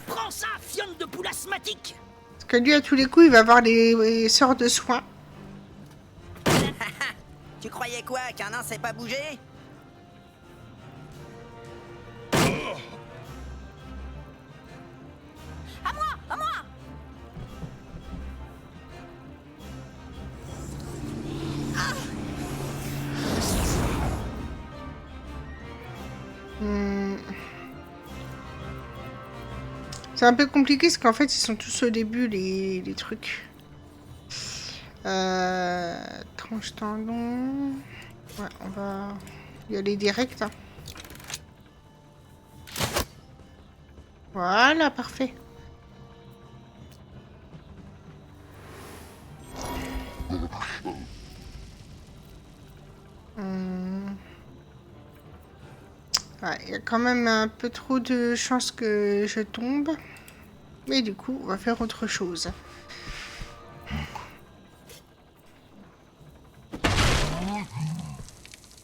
Prends ça, fiente de poule asthmatique. Parce que lui, à tous les coups, il va avoir les sorts de soins. Tu croyais quoi, qu'un nain sait pas bouger? À moi, à moi. C'est un peu compliqué parce qu'en fait, ils sont tous au début, les trucs. Tranche tendon. Ouais, on va y aller direct. Hein. Voilà, parfait. Ouais, il y a quand même un peu trop de chances que je tombe. Mais du coup, on va faire autre chose.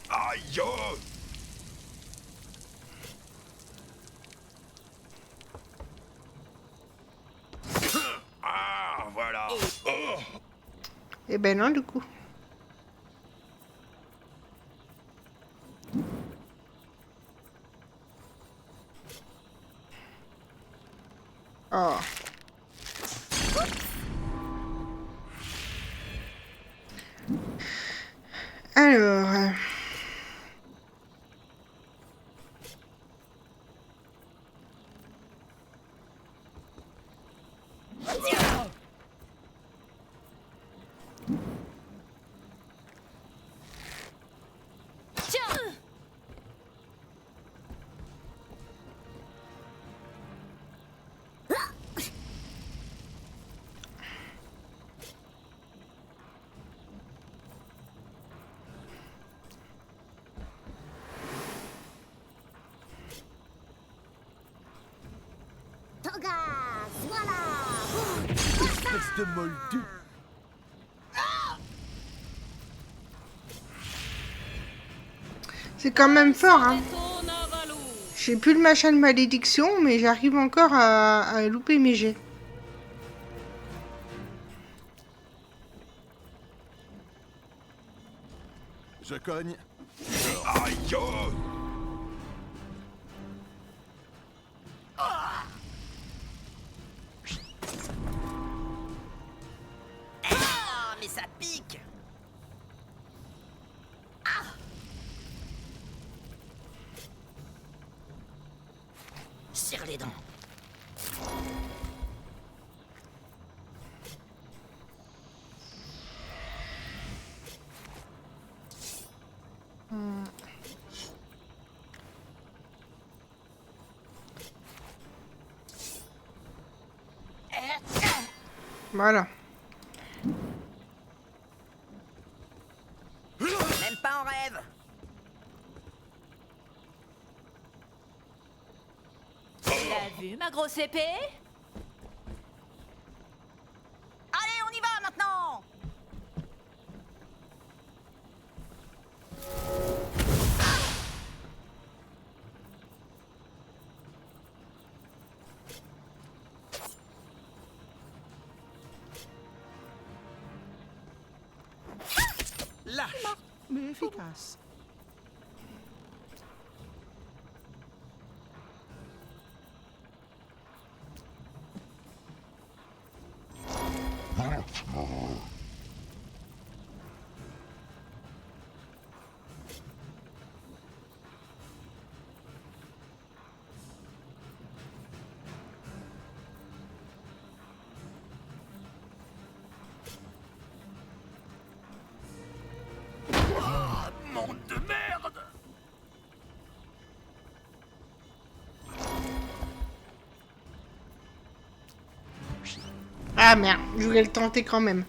Aïe! Ah, voilà. Eh ben non, du coup. Oh. Alors... Toga, voilà. Espèce de moldu. C'est quand même fort, hein. J'ai plus le machin de malédiction, mais j'arrive encore à louper mes jets. Je cogne. Aïe! Ah, mais ça pique. Ah. Serre les dents. Voilà. Même pas en rêve. T'as vu ma grosse épée? Allez, on y va maintenant. Lâche, mais efficace. Ah merde, je voulais le tenter quand même.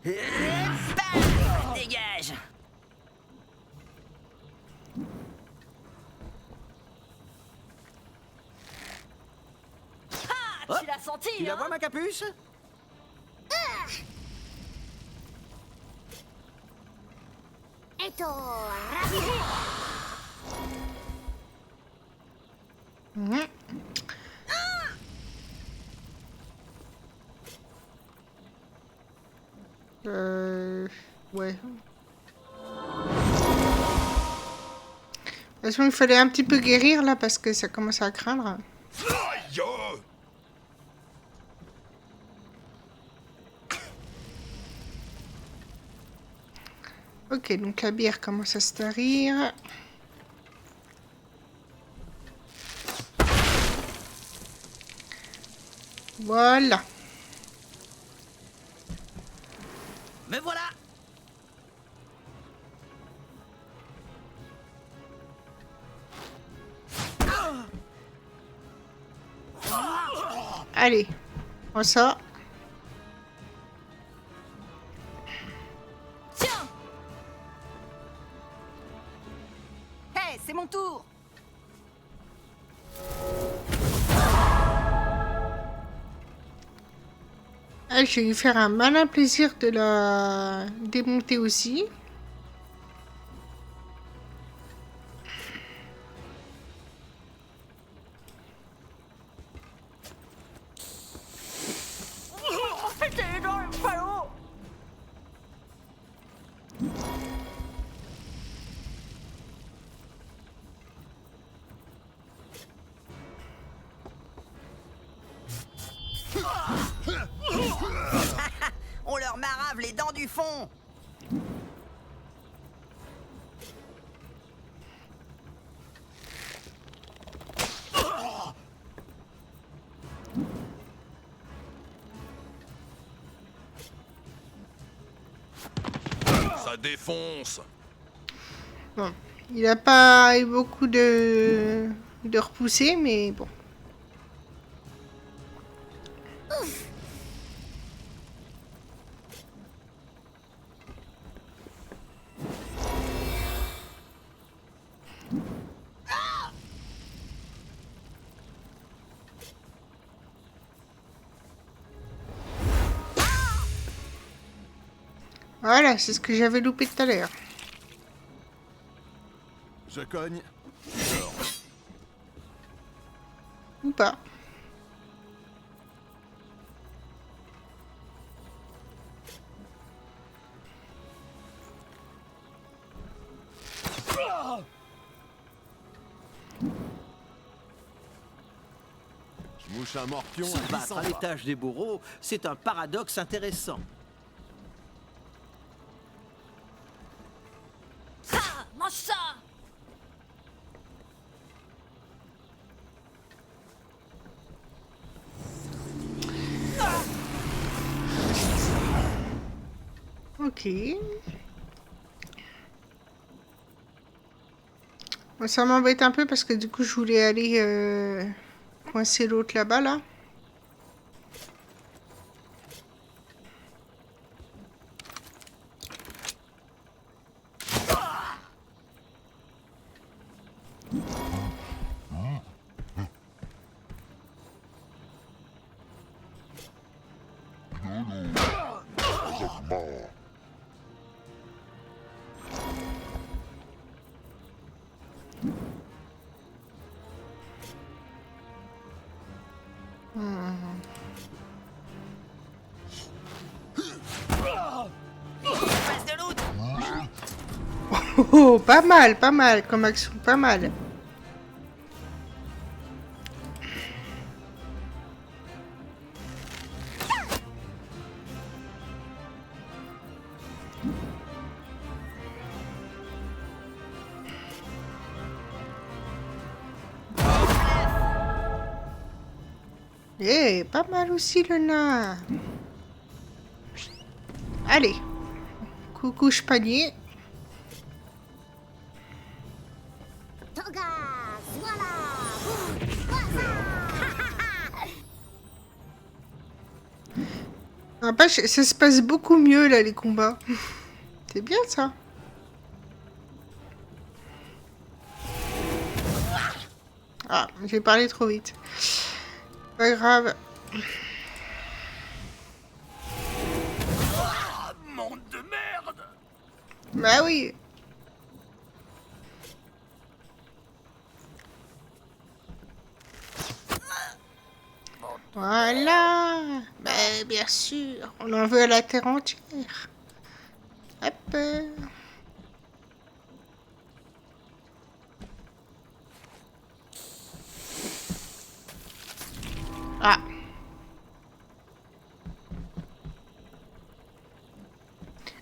Et bam! Dégage! Ah, tu l'as senti, Tu la hein? vois, ma capuche? Eto ravivé. Mhm. Ouais. De toute façon, il fallait un petit peu guérir là parce que ça commence à craindre. Aïe, oh. Ok, donc la bière commence à se tarir. Voilà. Me voilà! Allez, on sort. Tiens! Hé, c'est mon tour! Ah, je vais lui faire un malin plaisir de la démonter aussi. T'es dans le ballon. On leur marave les dents du fond! Ça défonce. Bon, il n'a pas eu beaucoup de repousser, mais bon. Voilà, c'est ce que j'avais loupé tout à l'heure. Je cogne. Ou pas. Je mouche un morpion Se à 800 battre à pas. l'étage des bourreaux, c'est un paradoxe intéressant. Ça, mange ça. Ok. Bon, ça m'embête un peu parce que du coup je voulais aller coincer l'autre là-bas là. Passe de l'autre! Oh, pas mal comme action, pas mal. Eh, pas mal aussi le nain. Allez. Coucou panier. Togas, voilà. N'empêche, ça se passe beaucoup mieux là les combats. C'est bien ça. Ah, j'ai parlé trop vite. Pas grave. Monde de merde! Bah oui. Voilà. Bah bien sûr. On en veut à la terre entière. Hop. Ah.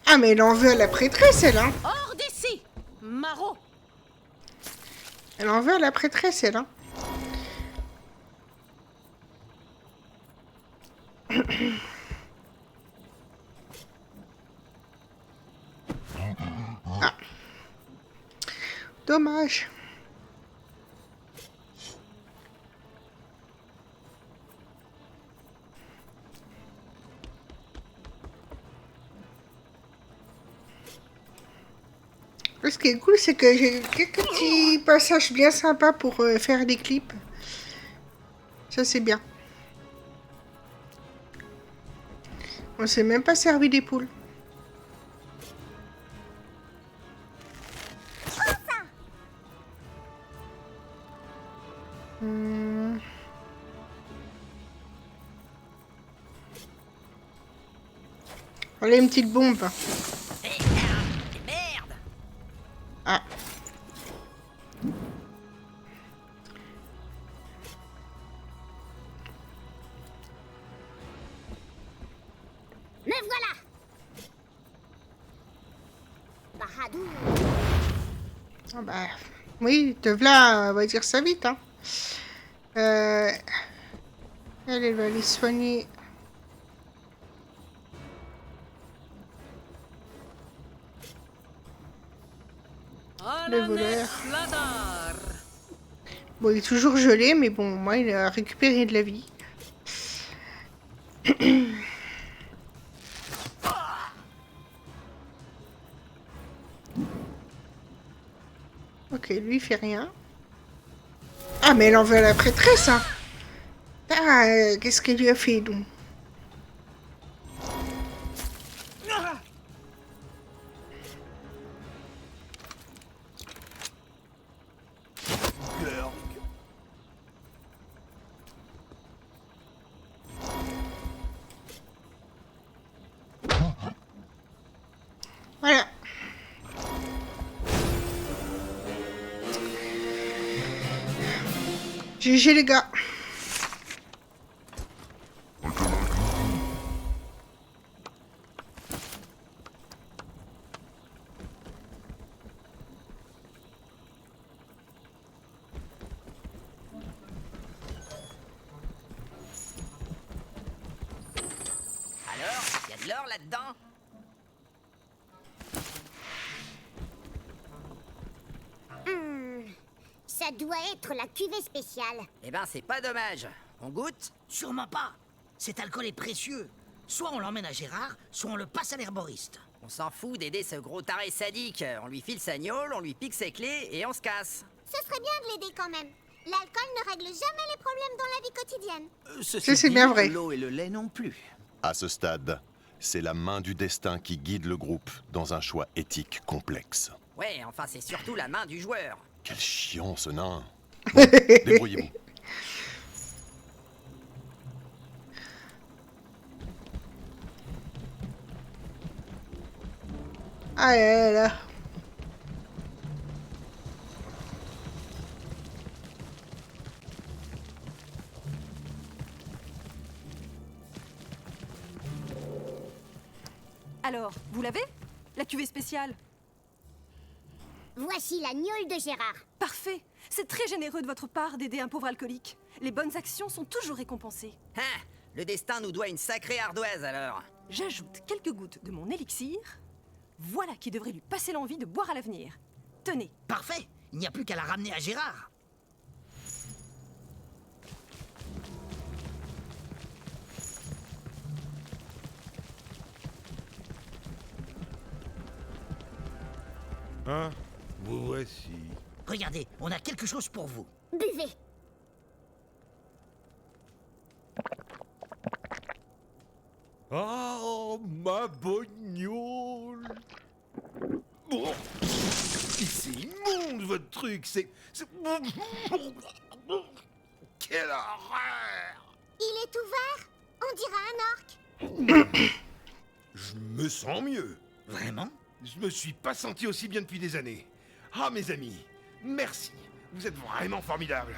Ah mais elle en veut à la prêtresse elle hein. Hors d'ici, Maro. Elle en veut à la prêtresse elle hein. Ah. Dommage. Ce qui est cool, c'est que j'ai quelques petits passages bien sympas pour faire des clips. Ça, c'est bien. On s'est même pas servi des poules. Allez, une petite bombe. Merde! Ah. Me voilà. Bahadour. Ah bah, oui, te v'là, on va dire ça vite, hein. Elle va aller soigner. Le voleur. Bon, il est toujours gelé, mais bon, moi, il a récupéré de la vie. Ok, lui, il fait rien. Ah, mais elle en veut à la prêtresse, hein. Ah, qu'est-ce qu'elle lui a fait, donc? Voilà. GG les gars. Alors, y a de l'or là-dedans? Ça doit être la cuvée spéciale. Eh ben, c'est pas dommage. On goûte? Sûrement pas. Cet alcool est précieux. Soit on l'emmène à Gérard, soit on le passe à l'herboriste. On s'en fout d'aider ce gros taré sadique. On lui file sa gnôle, on lui pique ses clés et on se casse. Ce serait bien de l'aider quand même. L'alcool ne règle jamais les problèmes dans la vie quotidienne. Ça, c'est bien vrai. L'eau et le lait non plus. À ce stade, c'est la main du destin qui guide le groupe dans un choix éthique complexe. Ouais, enfin, c'est surtout la main du joueur. Quel chiant ce nain. Bon, débrouillez-vous. Ah là là. Alors, vous l'avez? La cuvée spéciale? Voici la gnôle de Gérard. Parfait. C'est très généreux de votre part d'aider un pauvre alcoolique. Les bonnes actions sont toujours récompensées. Ah, le destin nous doit une sacrée ardoise alors. J'ajoute quelques gouttes de mon élixir. Voilà qui devrait lui passer l'envie de boire à l'avenir. Tenez. Parfait. Il n'y a plus qu'à la ramener à Gérard. Hein? Vous voici. Regardez, on a quelque chose pour vous. Buvez. Oh, ma bognole! Oh, c'est immonde votre truc, c'est... Quelle horreur! Il est ouvert. On dirait un orque. Je me sens mieux. Vraiment? Je me suis pas senti aussi bien depuis des années. Ah, mes amis, merci. Vous êtes vraiment formidables.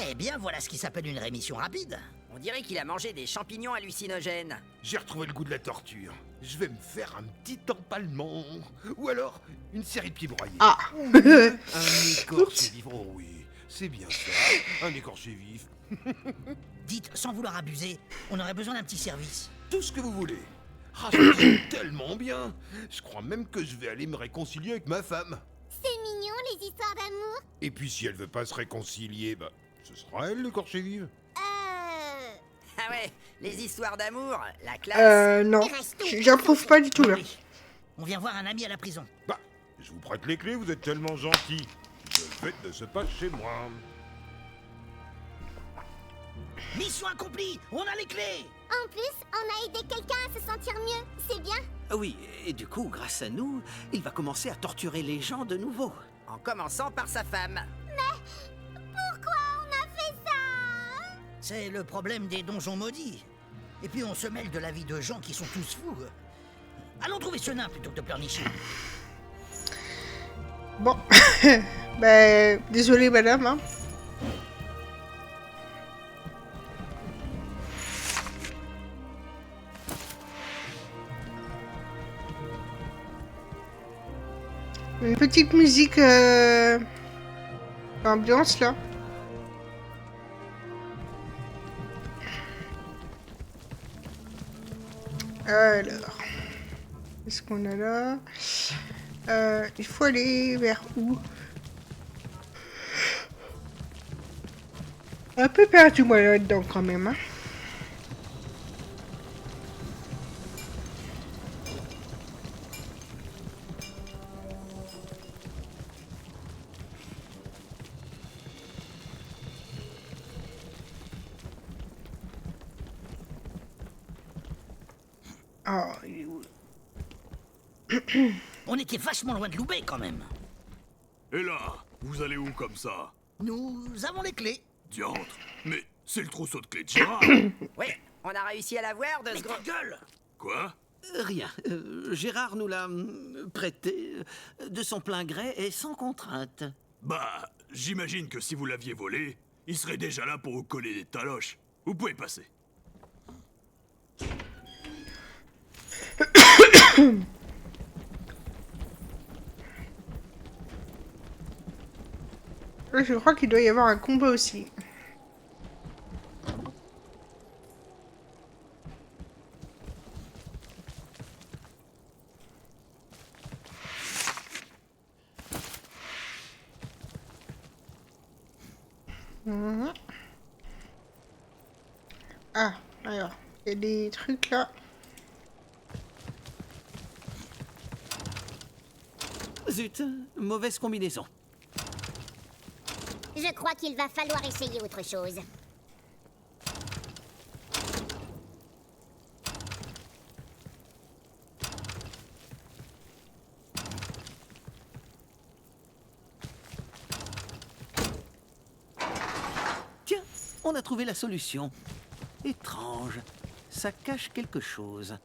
Eh bien, voilà ce qui s'appelle une rémission rapide. On dirait qu'il a mangé des champignons hallucinogènes. J'ai retrouvé le goût de la torture. Je vais me faire un petit empalement. Ou alors, une série de pieds broyés. Ah. Un écorché vif. Oh oui, c'est bien ça. Un écorché vif. Dites, sans vouloir abuser, on aurait besoin d'un petit service. Tout ce que vous voulez. Ah, ça me tellement bien. Je crois même que je vais aller me réconcilier avec ma femme. C'est mignon, les histoires d'amour. Et puis si elle veut pas se réconcilier, bah, ce sera elle, l'écorché vive. Ah ouais, les histoires d'amour, la classe. Non, j'approuve pas du tout là. On vient voir un ami à la prison. Bah, je vous prête les clés, vous êtes tellement gentil. Le fait ne se passe chez moi. Mission accomplie, on a les clés. En plus, on a aidé quelqu'un à se sentir mieux. C'est bien. Oui, et du coup, grâce à nous, il va commencer à torturer les gens de nouveau. En commençant par sa femme. Mais pourquoi on a fait ça? C'est le problème des donjons maudits. Et puis on se mêle de la vie de gens qui sont tous fous. Allons trouver ce nain plutôt que de pleurnicher. Bon, bah, désolé madame. Hein. Une petite musique ambiance là. Alors, qu'est-ce qu'on a là? Il faut aller vers où? Un peu perdu moi là-dedans quand même. Hein. Oh, il est où? On était vachement loin de Loubet quand même. Et là, vous allez où comme ça? Nous avons les clés. Diantre, mais c'est le trousseau de clés de Gérard. Oui, on a réussi à l'avoir de Mais ta gueule! Quoi? Rien. Gérard nous l'a prêté de son plein gré et sans contrainte. Bah, j'imagine que si vous l'aviez volé, il serait déjà là pour vous coller des taloches. Vous pouvez passer. Je crois qu'il doit y avoir un combat aussi. Ah, alors, il y a des trucs là. Zut, mauvaise combinaison. Je crois qu'il va falloir essayer autre chose. Tiens, on a trouvé la solution. Étrange, ça cache quelque chose.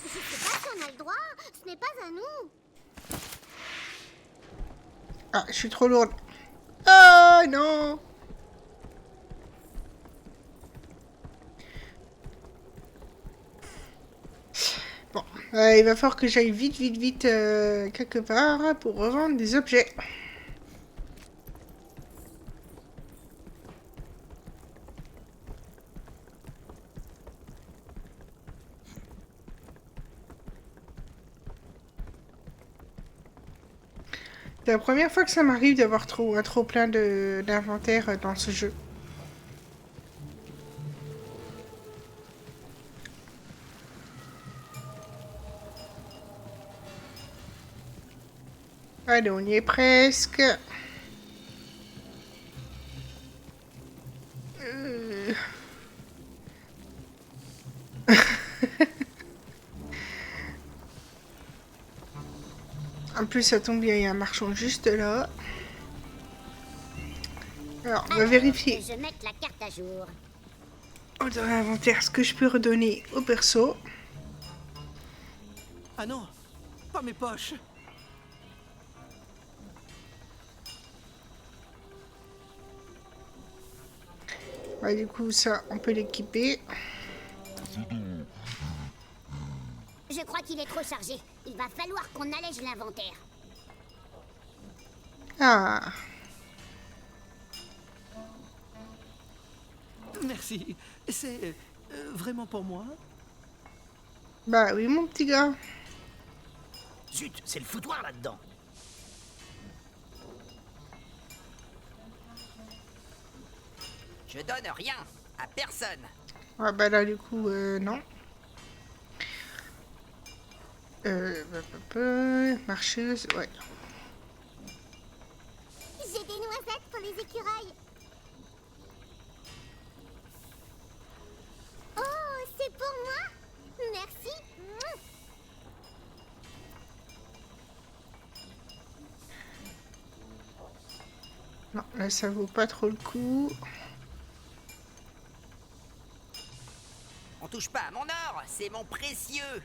Je sais pas si on a le droit. Ce n'est pas à nous. Ah, je suis trop lourde. Ah non. Bon, il va falloir que j'aille vite quelque part pour revendre des objets. C'est la première fois que ça m'arrive d'avoir un trop plein d'inventaire dans ce jeu. Allez, on y est presque. En plus, ça tombe bien, il y a un marchand juste là. Alors, on va vérifier. Je mette la carte à jour. Oh, dans l'inventaire, ce que je peux redonner au perso. Ah non, pas mes poches. Ouais, du coup, ça, on peut l'équiper. Je crois qu'il est trop chargé. Il va falloir qu'on allège l'inventaire. Ah. Merci. C'est vraiment pour moi? Bah oui, mon petit gars. Zut, c'est le foutoir là-dedans. Je donne rien à personne. Ah bah là, du coup, non. Marcheuse, ouais. J'ai des noisettes pour les écureuils. Oh, c'est pour moi? Merci. Non, là, ça vaut pas trop le coup. On touche pas à mon or, c'est mon précieux.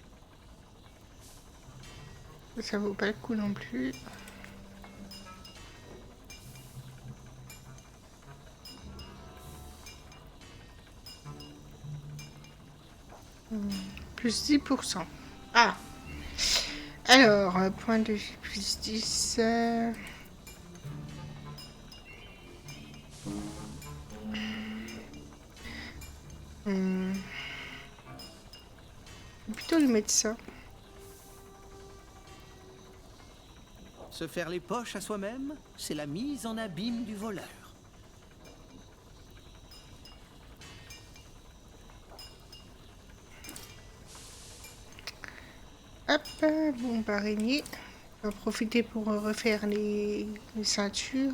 Ça vaut pas le coup non plus. Plus 10%. Ah. Alors, point de vie plus 10. Plutôt lui mettre ça. Se faire les poches à soi-même, c'est la mise en abîme du voleur. Hop, bombe araignée. On va profiter pour refaire les ceintures.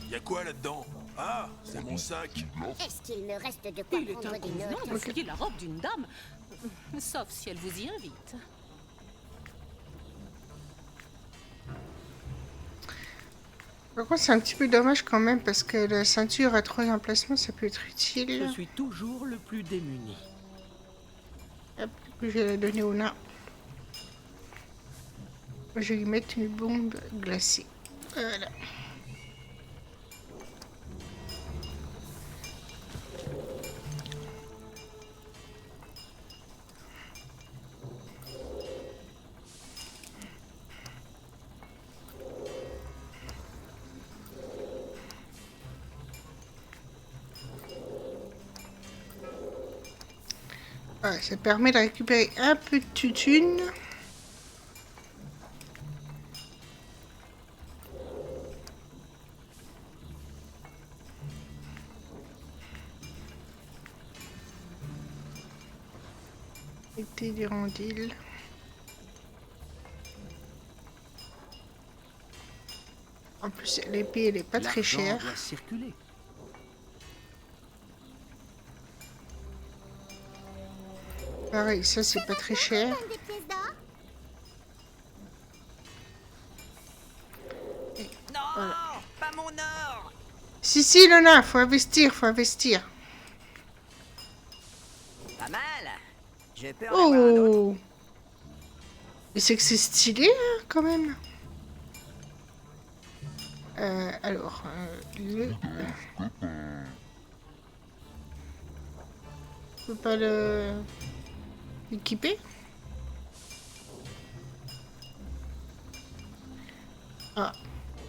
Y a quoi là-dedans? Ah, c'est mon sac. Est-ce qu'il me reste de quoi Il est prendre des inconvenant notes? de fouiller la robe d'une dame. Sauf si elle vous y invite. Par contre, c'est un petit peu dommage quand même parce que la ceinture à 3 emplacements, ça peut être utile. Je suis toujours le plus démuni. Hop, je vais la donner au nain. Je vais lui mettre une bombe glacée. Voilà. Voilà, ça permet de récupérer un peu de tutune. Été d'hirondelle. En plus, l'épée, elle est pas très chère. Doit circuler. Pareil, ça c'est pas très cher. Des pièces d'or? Non, Voilà. pas mon or. Si, Lona, faut investir, faut investir. Pas mal. Je peux en avoir un autre. Oh! Mais c'est que c'est stylé, hein, quand même. Alors, je peux pas le équiper. Ah,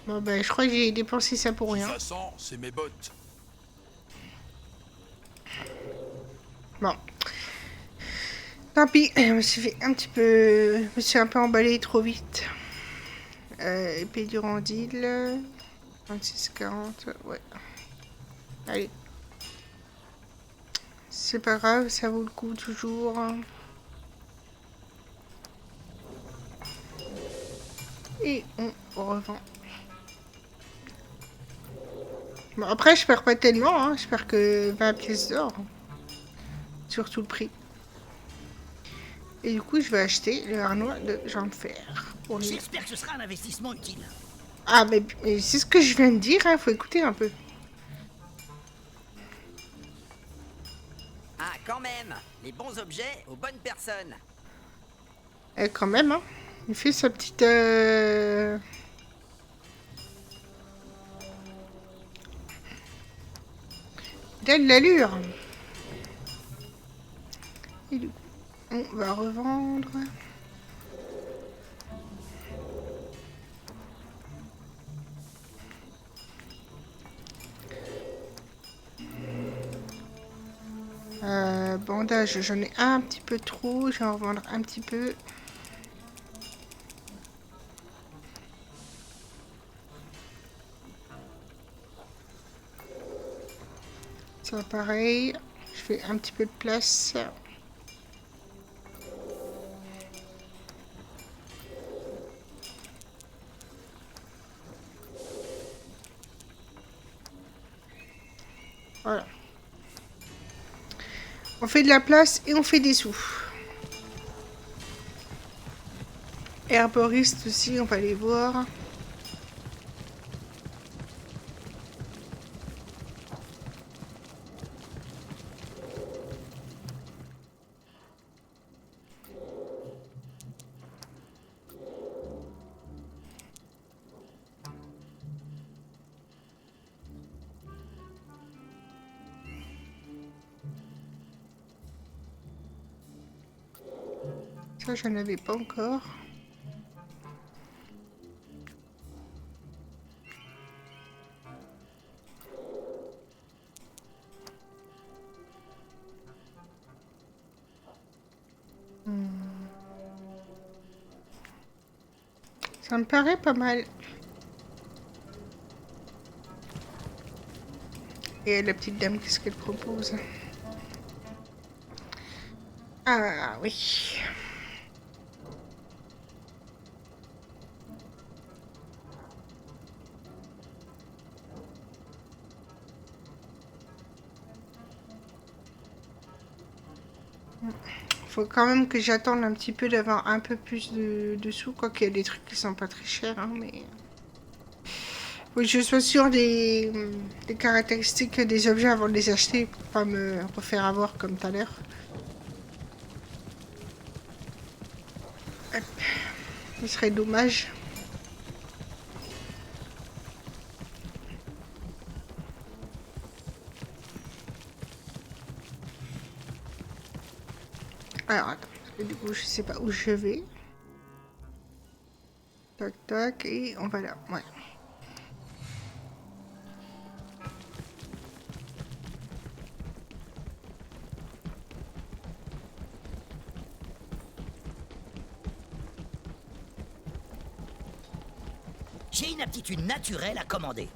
bon ben, je crois que j'ai dépensé ça pour rien. Ça sent, c'est mes bottes. Bon. Tant pis, je me suis fait un petit peu... Je me suis un peu emballé trop vite. Épée Durandil. 26-40, ouais. Allez. C'est pas grave, ça vaut le coup toujours. Et on revend. Bon, après, je perds pas tellement, hein. Je perds que 20 pièces d'or. Surtout le prix. Et du coup, je vais acheter le harnois de Jean de Fer. J'espère que ce sera un investissement utile. Ah, mais c'est ce que je viens de dire, hein. Faut écouter un peu. Ah, quand même. Les bons objets aux bonnes personnes. Et quand même, hein. Il fait sa petite... Il a de l'allure. Et du coup, on va revendre. Bandage, j'en ai un petit peu trop. Je vais en revendre un petit peu. Ça pareil. Je fais un petit peu de place. Voilà. On fait de la place et on fait des sous. Herboriste aussi, on va aller voir. Ça, je n'avais pas encore. Ça me paraît pas mal. Et la petite dame, qu'est-ce qu'elle propose? Ah oui. Faut quand même que j'attende un petit peu d'avoir un peu plus de sous, quoi qu'il y a des trucs qui sont pas très chers, hein, mais... Faut que je sois sûre des caractéristiques des objets avant de les acheter, pour pas me refaire avoir comme tout à l'heure. Ce serait dommage. Alors, attends, parce que du coup, je sais pas où je vais. Tac, tac, et on va là, ouais. J'ai une aptitude naturelle à commander.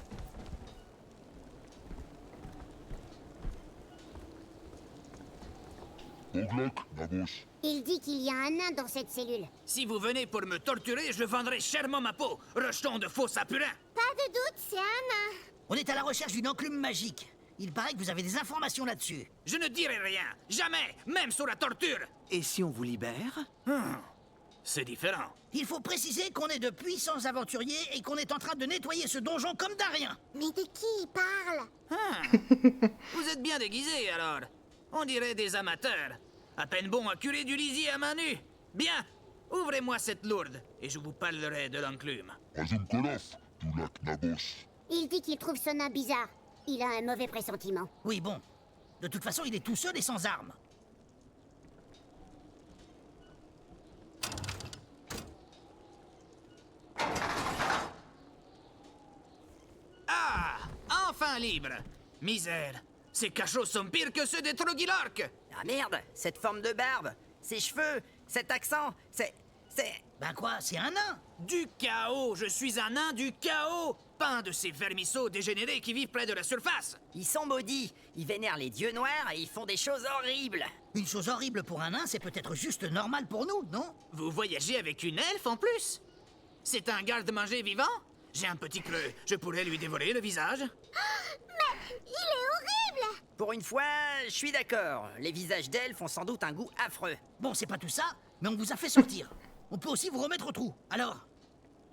Il dit qu'il y a un nain dans cette cellule. Si vous venez pour me torturer, je vendrai chèrement ma peau, rejeton de faux sapurins. Pas de doute, c'est un nain. On est à la recherche d'une enclume magique. Il paraît que vous avez des informations là-dessus. Je ne dirai rien, jamais, même sous la torture. Et si on vous libère? C'est différent. Il faut préciser qu'on est de puissants aventuriers et qu'on est en train de nettoyer ce donjon comme d'un rien. Mais de qui il parle? Vous êtes bien déguisés, alors. On dirait des amateurs. À peine bon à curer du lisier à main nue. Bien, ouvrez-moi cette lourde et je vous parlerai de l'enclume. Il dit qu'il trouve ce nain bizarre. Il a un mauvais pressentiment. Oui, bon. De toute façon, il est tout seul et sans armes. Ah, enfin libre. Misère. Ces cachots sont pires que ceux des Trogilorques. Ah merde, cette forme de barbe. Ses cheveux, cet accent, c'est... Ben quoi, c'est un nain? Du chaos, je suis un nain du chaos. Pas un de ces vermisseaux dégénérés qui vivent près de la surface. Ils sont maudits, ils vénèrent les dieux noirs et ils font des choses horribles. Une chose horrible pour un nain, c'est peut-être juste normal pour nous, non? Vous voyagez avec une elfe en plus? C'est un garde-manger vivant? J'ai un petit creux, je pourrais lui dévorer le visage? Mais il est horrible! Pour une fois, je suis d'accord. Les visages d'elfes ont sans doute un goût affreux. Bon, c'est pas tout ça, mais on vous a fait sortir. On peut aussi vous remettre au trou. Alors,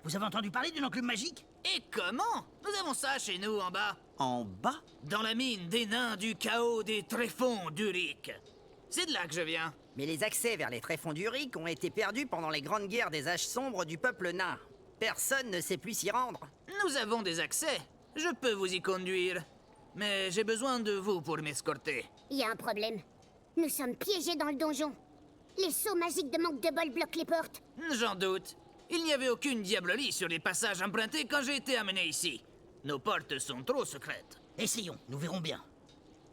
vous avez entendu parler d'une enclume magique? Et comment? Nous avons ça chez nous en bas. En bas? Dans la mine des nains du chaos des tréfonds d'Uric. C'est de là que je viens. Mais les accès vers les tréfonds d'Uric ont été perdus pendant les grandes guerres des âges sombres du peuple nain. Personne ne sait plus s'y rendre. Nous avons des accès. Je peux vous y conduire. Mais j'ai besoin de vous pour m'escorter. Il y a un problème. Nous sommes piégés dans le donjon. Les sauts magiques de manque de bol bloquent les portes. J'en doute. Il n'y avait aucune diablerie sur les passages empruntés quand j'ai été amené ici. Nos portes sont trop secrètes. Essayons, nous verrons bien.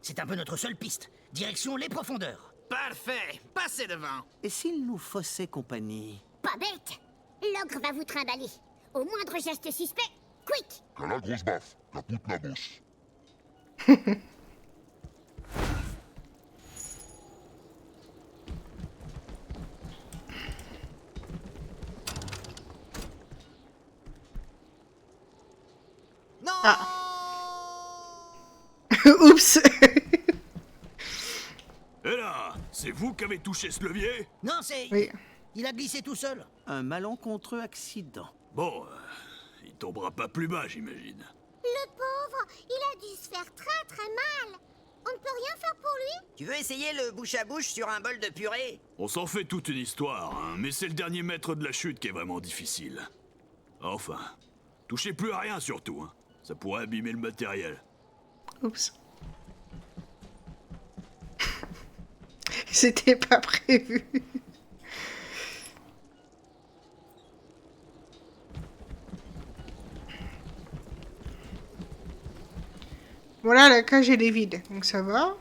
C'est un peu notre seule piste. Direction les profondeurs. Parfait. Passez devant. Et s'il nous faussait compagnie? Pas bête. L'ogre va vous trimballer. Au moindre geste suspect, quick! Qu'à la grosse baffe, caput la bosse. Non. Oups. Et là, c'est vous qui avez touché ce levier? Non, c'est... Oui. Il a glissé tout seul. Un malencontreux accident. Bon, il tombera pas plus bas, j'imagine. Le pauvre, il a dû se faire très très mal. On ne peut rien faire pour lui? Tu veux essayer le bouche à bouche sur un bol de purée? On s'en fait toute une histoire, hein, mais c'est le dernier mètre de la chute qui est vraiment difficile. Enfin, touchez plus à rien surtout, hein. Ça pourrait abîmer le matériel. Oups. C'était pas prévu. Voilà, la cage elle est vide, donc ça va.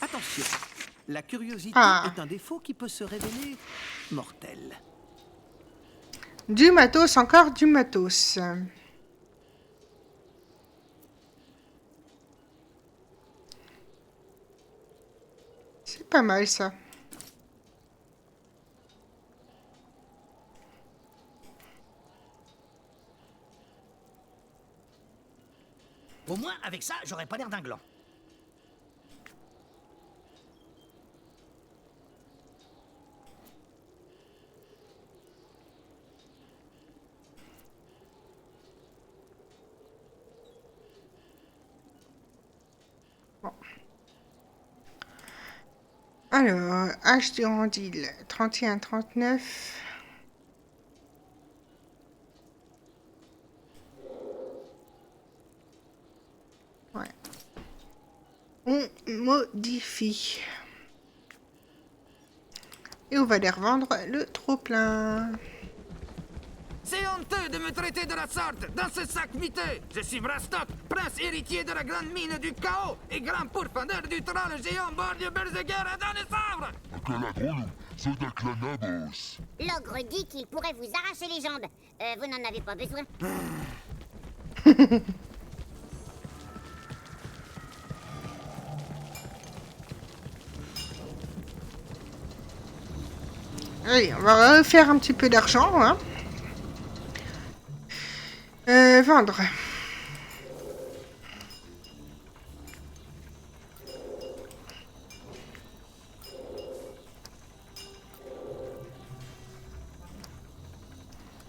Attention, la curiosité Ah. est un défaut qui peut se révéler mortel. Du matos, encore du matos. C'est pas mal ça. Au moins, avec ça, j'aurais pas l'air d'un gland. Alors, H de Randil, 31-39. Ouais. On modifie. Et on va les revendre le trop-plein. C'est honteux de me traiter de la sorte, dans ce sac miteux. Je suis Brastok, prince héritier de la grande mine du chaos et grand pourfendeur du troll géant Bordio Berzeguer à Danesavre. L'ogre dit qu'il pourrait vous arracher les jambes. Vous n'en avez pas besoin. Allez, on va refaire un petit peu d'argent, hein. Vendre.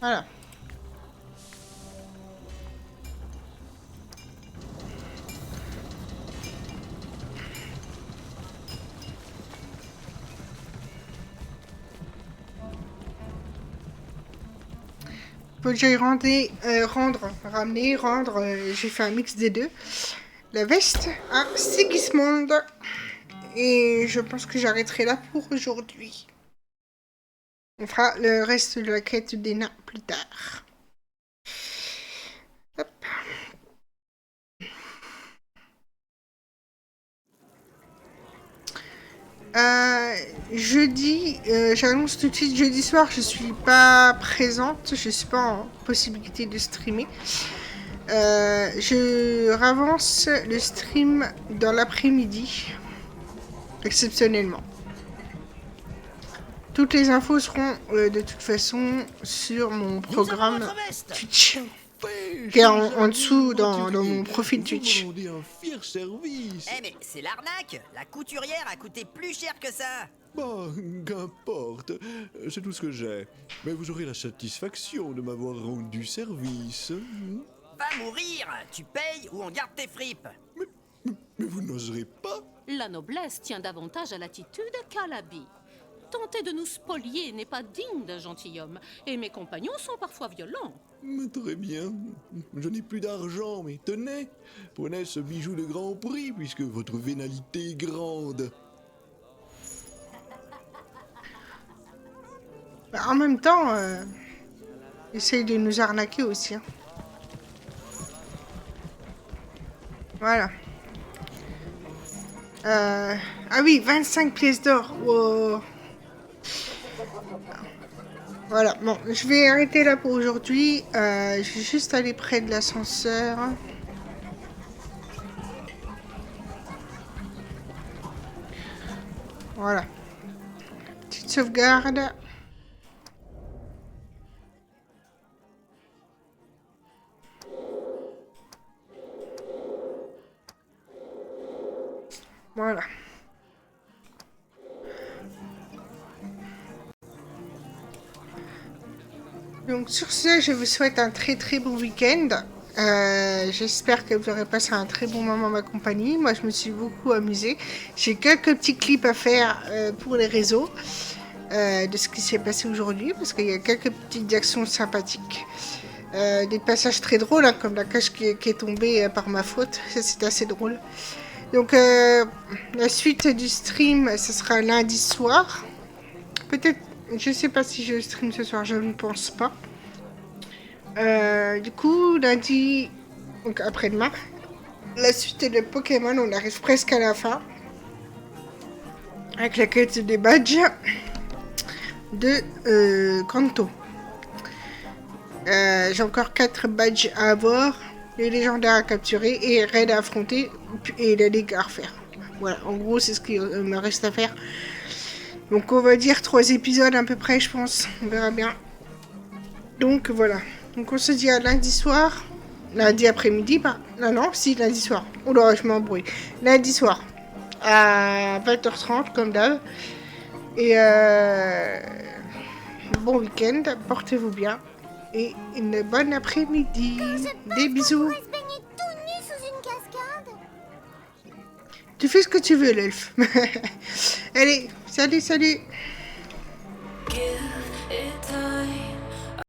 Voilà. Faut que j'aille rendre, j'ai fait un mix des deux. La veste à Sigismond. Et je pense que j'arrêterai là pour aujourd'hui. On fera le reste de la quête des nains plus tard. Jeudi, j'annonce tout de suite, jeudi soir, je suis pas présente, je suis pas en possibilité de streamer. Je ravance le stream dans l'après-midi, exceptionnellement. Toutes les infos seront de toute façon sur mon programme Twitch, qui est en dessous dans mon profil Twitch. Eh mais c'est l'arnaque! La couturière a coûté plus cher que ça! Bah, qu'importe, c'est tout ce que j'ai. Mais vous aurez la satisfaction de m'avoir rendu service. Va mourir! Tu payes ou on garde tes fripes! Mais vous n'oserez pas? La noblesse tient davantage à l'attitude qu'à l'habit. Tenter de nous spolier n'est pas digne d'un gentilhomme, et mes compagnons sont parfois violents. Mais très bien. Je n'ai plus d'argent, mais tenez, prenez ce bijou de grand prix, puisque votre vénalité est grande. En même temps, essaye de nous arnaquer aussi. Hein. Voilà. Ah oui, 25 pièces d'or. Wow. Voilà, bon, je vais arrêter là pour aujourd'hui. Je vais juste aller près de l'ascenseur. Voilà. Petite sauvegarde. Voilà. Donc sur ce, je vous souhaite un très très bon week-end. J'espère que vous aurez passé un très bon moment en ma compagnie. Moi, je me suis beaucoup amusée. J'ai quelques petits clips à faire pour les réseaux de ce qui s'est passé aujourd'hui, parce qu'il y a quelques petites actions sympathiques. Des passages très drôles, hein, comme la cage qui est tombée par ma faute. Ça, c'est assez drôle. Donc, la suite du stream, ce sera lundi soir. Peut-être, je sais pas si je stream ce soir, je ne pense pas. Du coup, lundi, donc après-demain, la suite de Pokémon, on arrive presque à la fin. Avec la quête des badges de Kanto. J'ai encore 4 badges à avoir, les légendaires à capturer et raids à affronter et la ligue à refaire. Voilà, en gros, c'est ce qu'il me reste à faire. Donc, on va dire 3 épisodes à peu près, je pense. On verra bien. Donc, voilà. Donc, on se dit à lundi soir. Lundi après-midi, pas. Non, si, lundi soir. Oh là, je m'embrouille. Lundi soir. À 20h30, comme d'hab. Et bon week-end. Portez-vous bien. Et une bonne après-midi. Des bisous. Tu fais ce que tu veux, l'elfe. Allez, salut.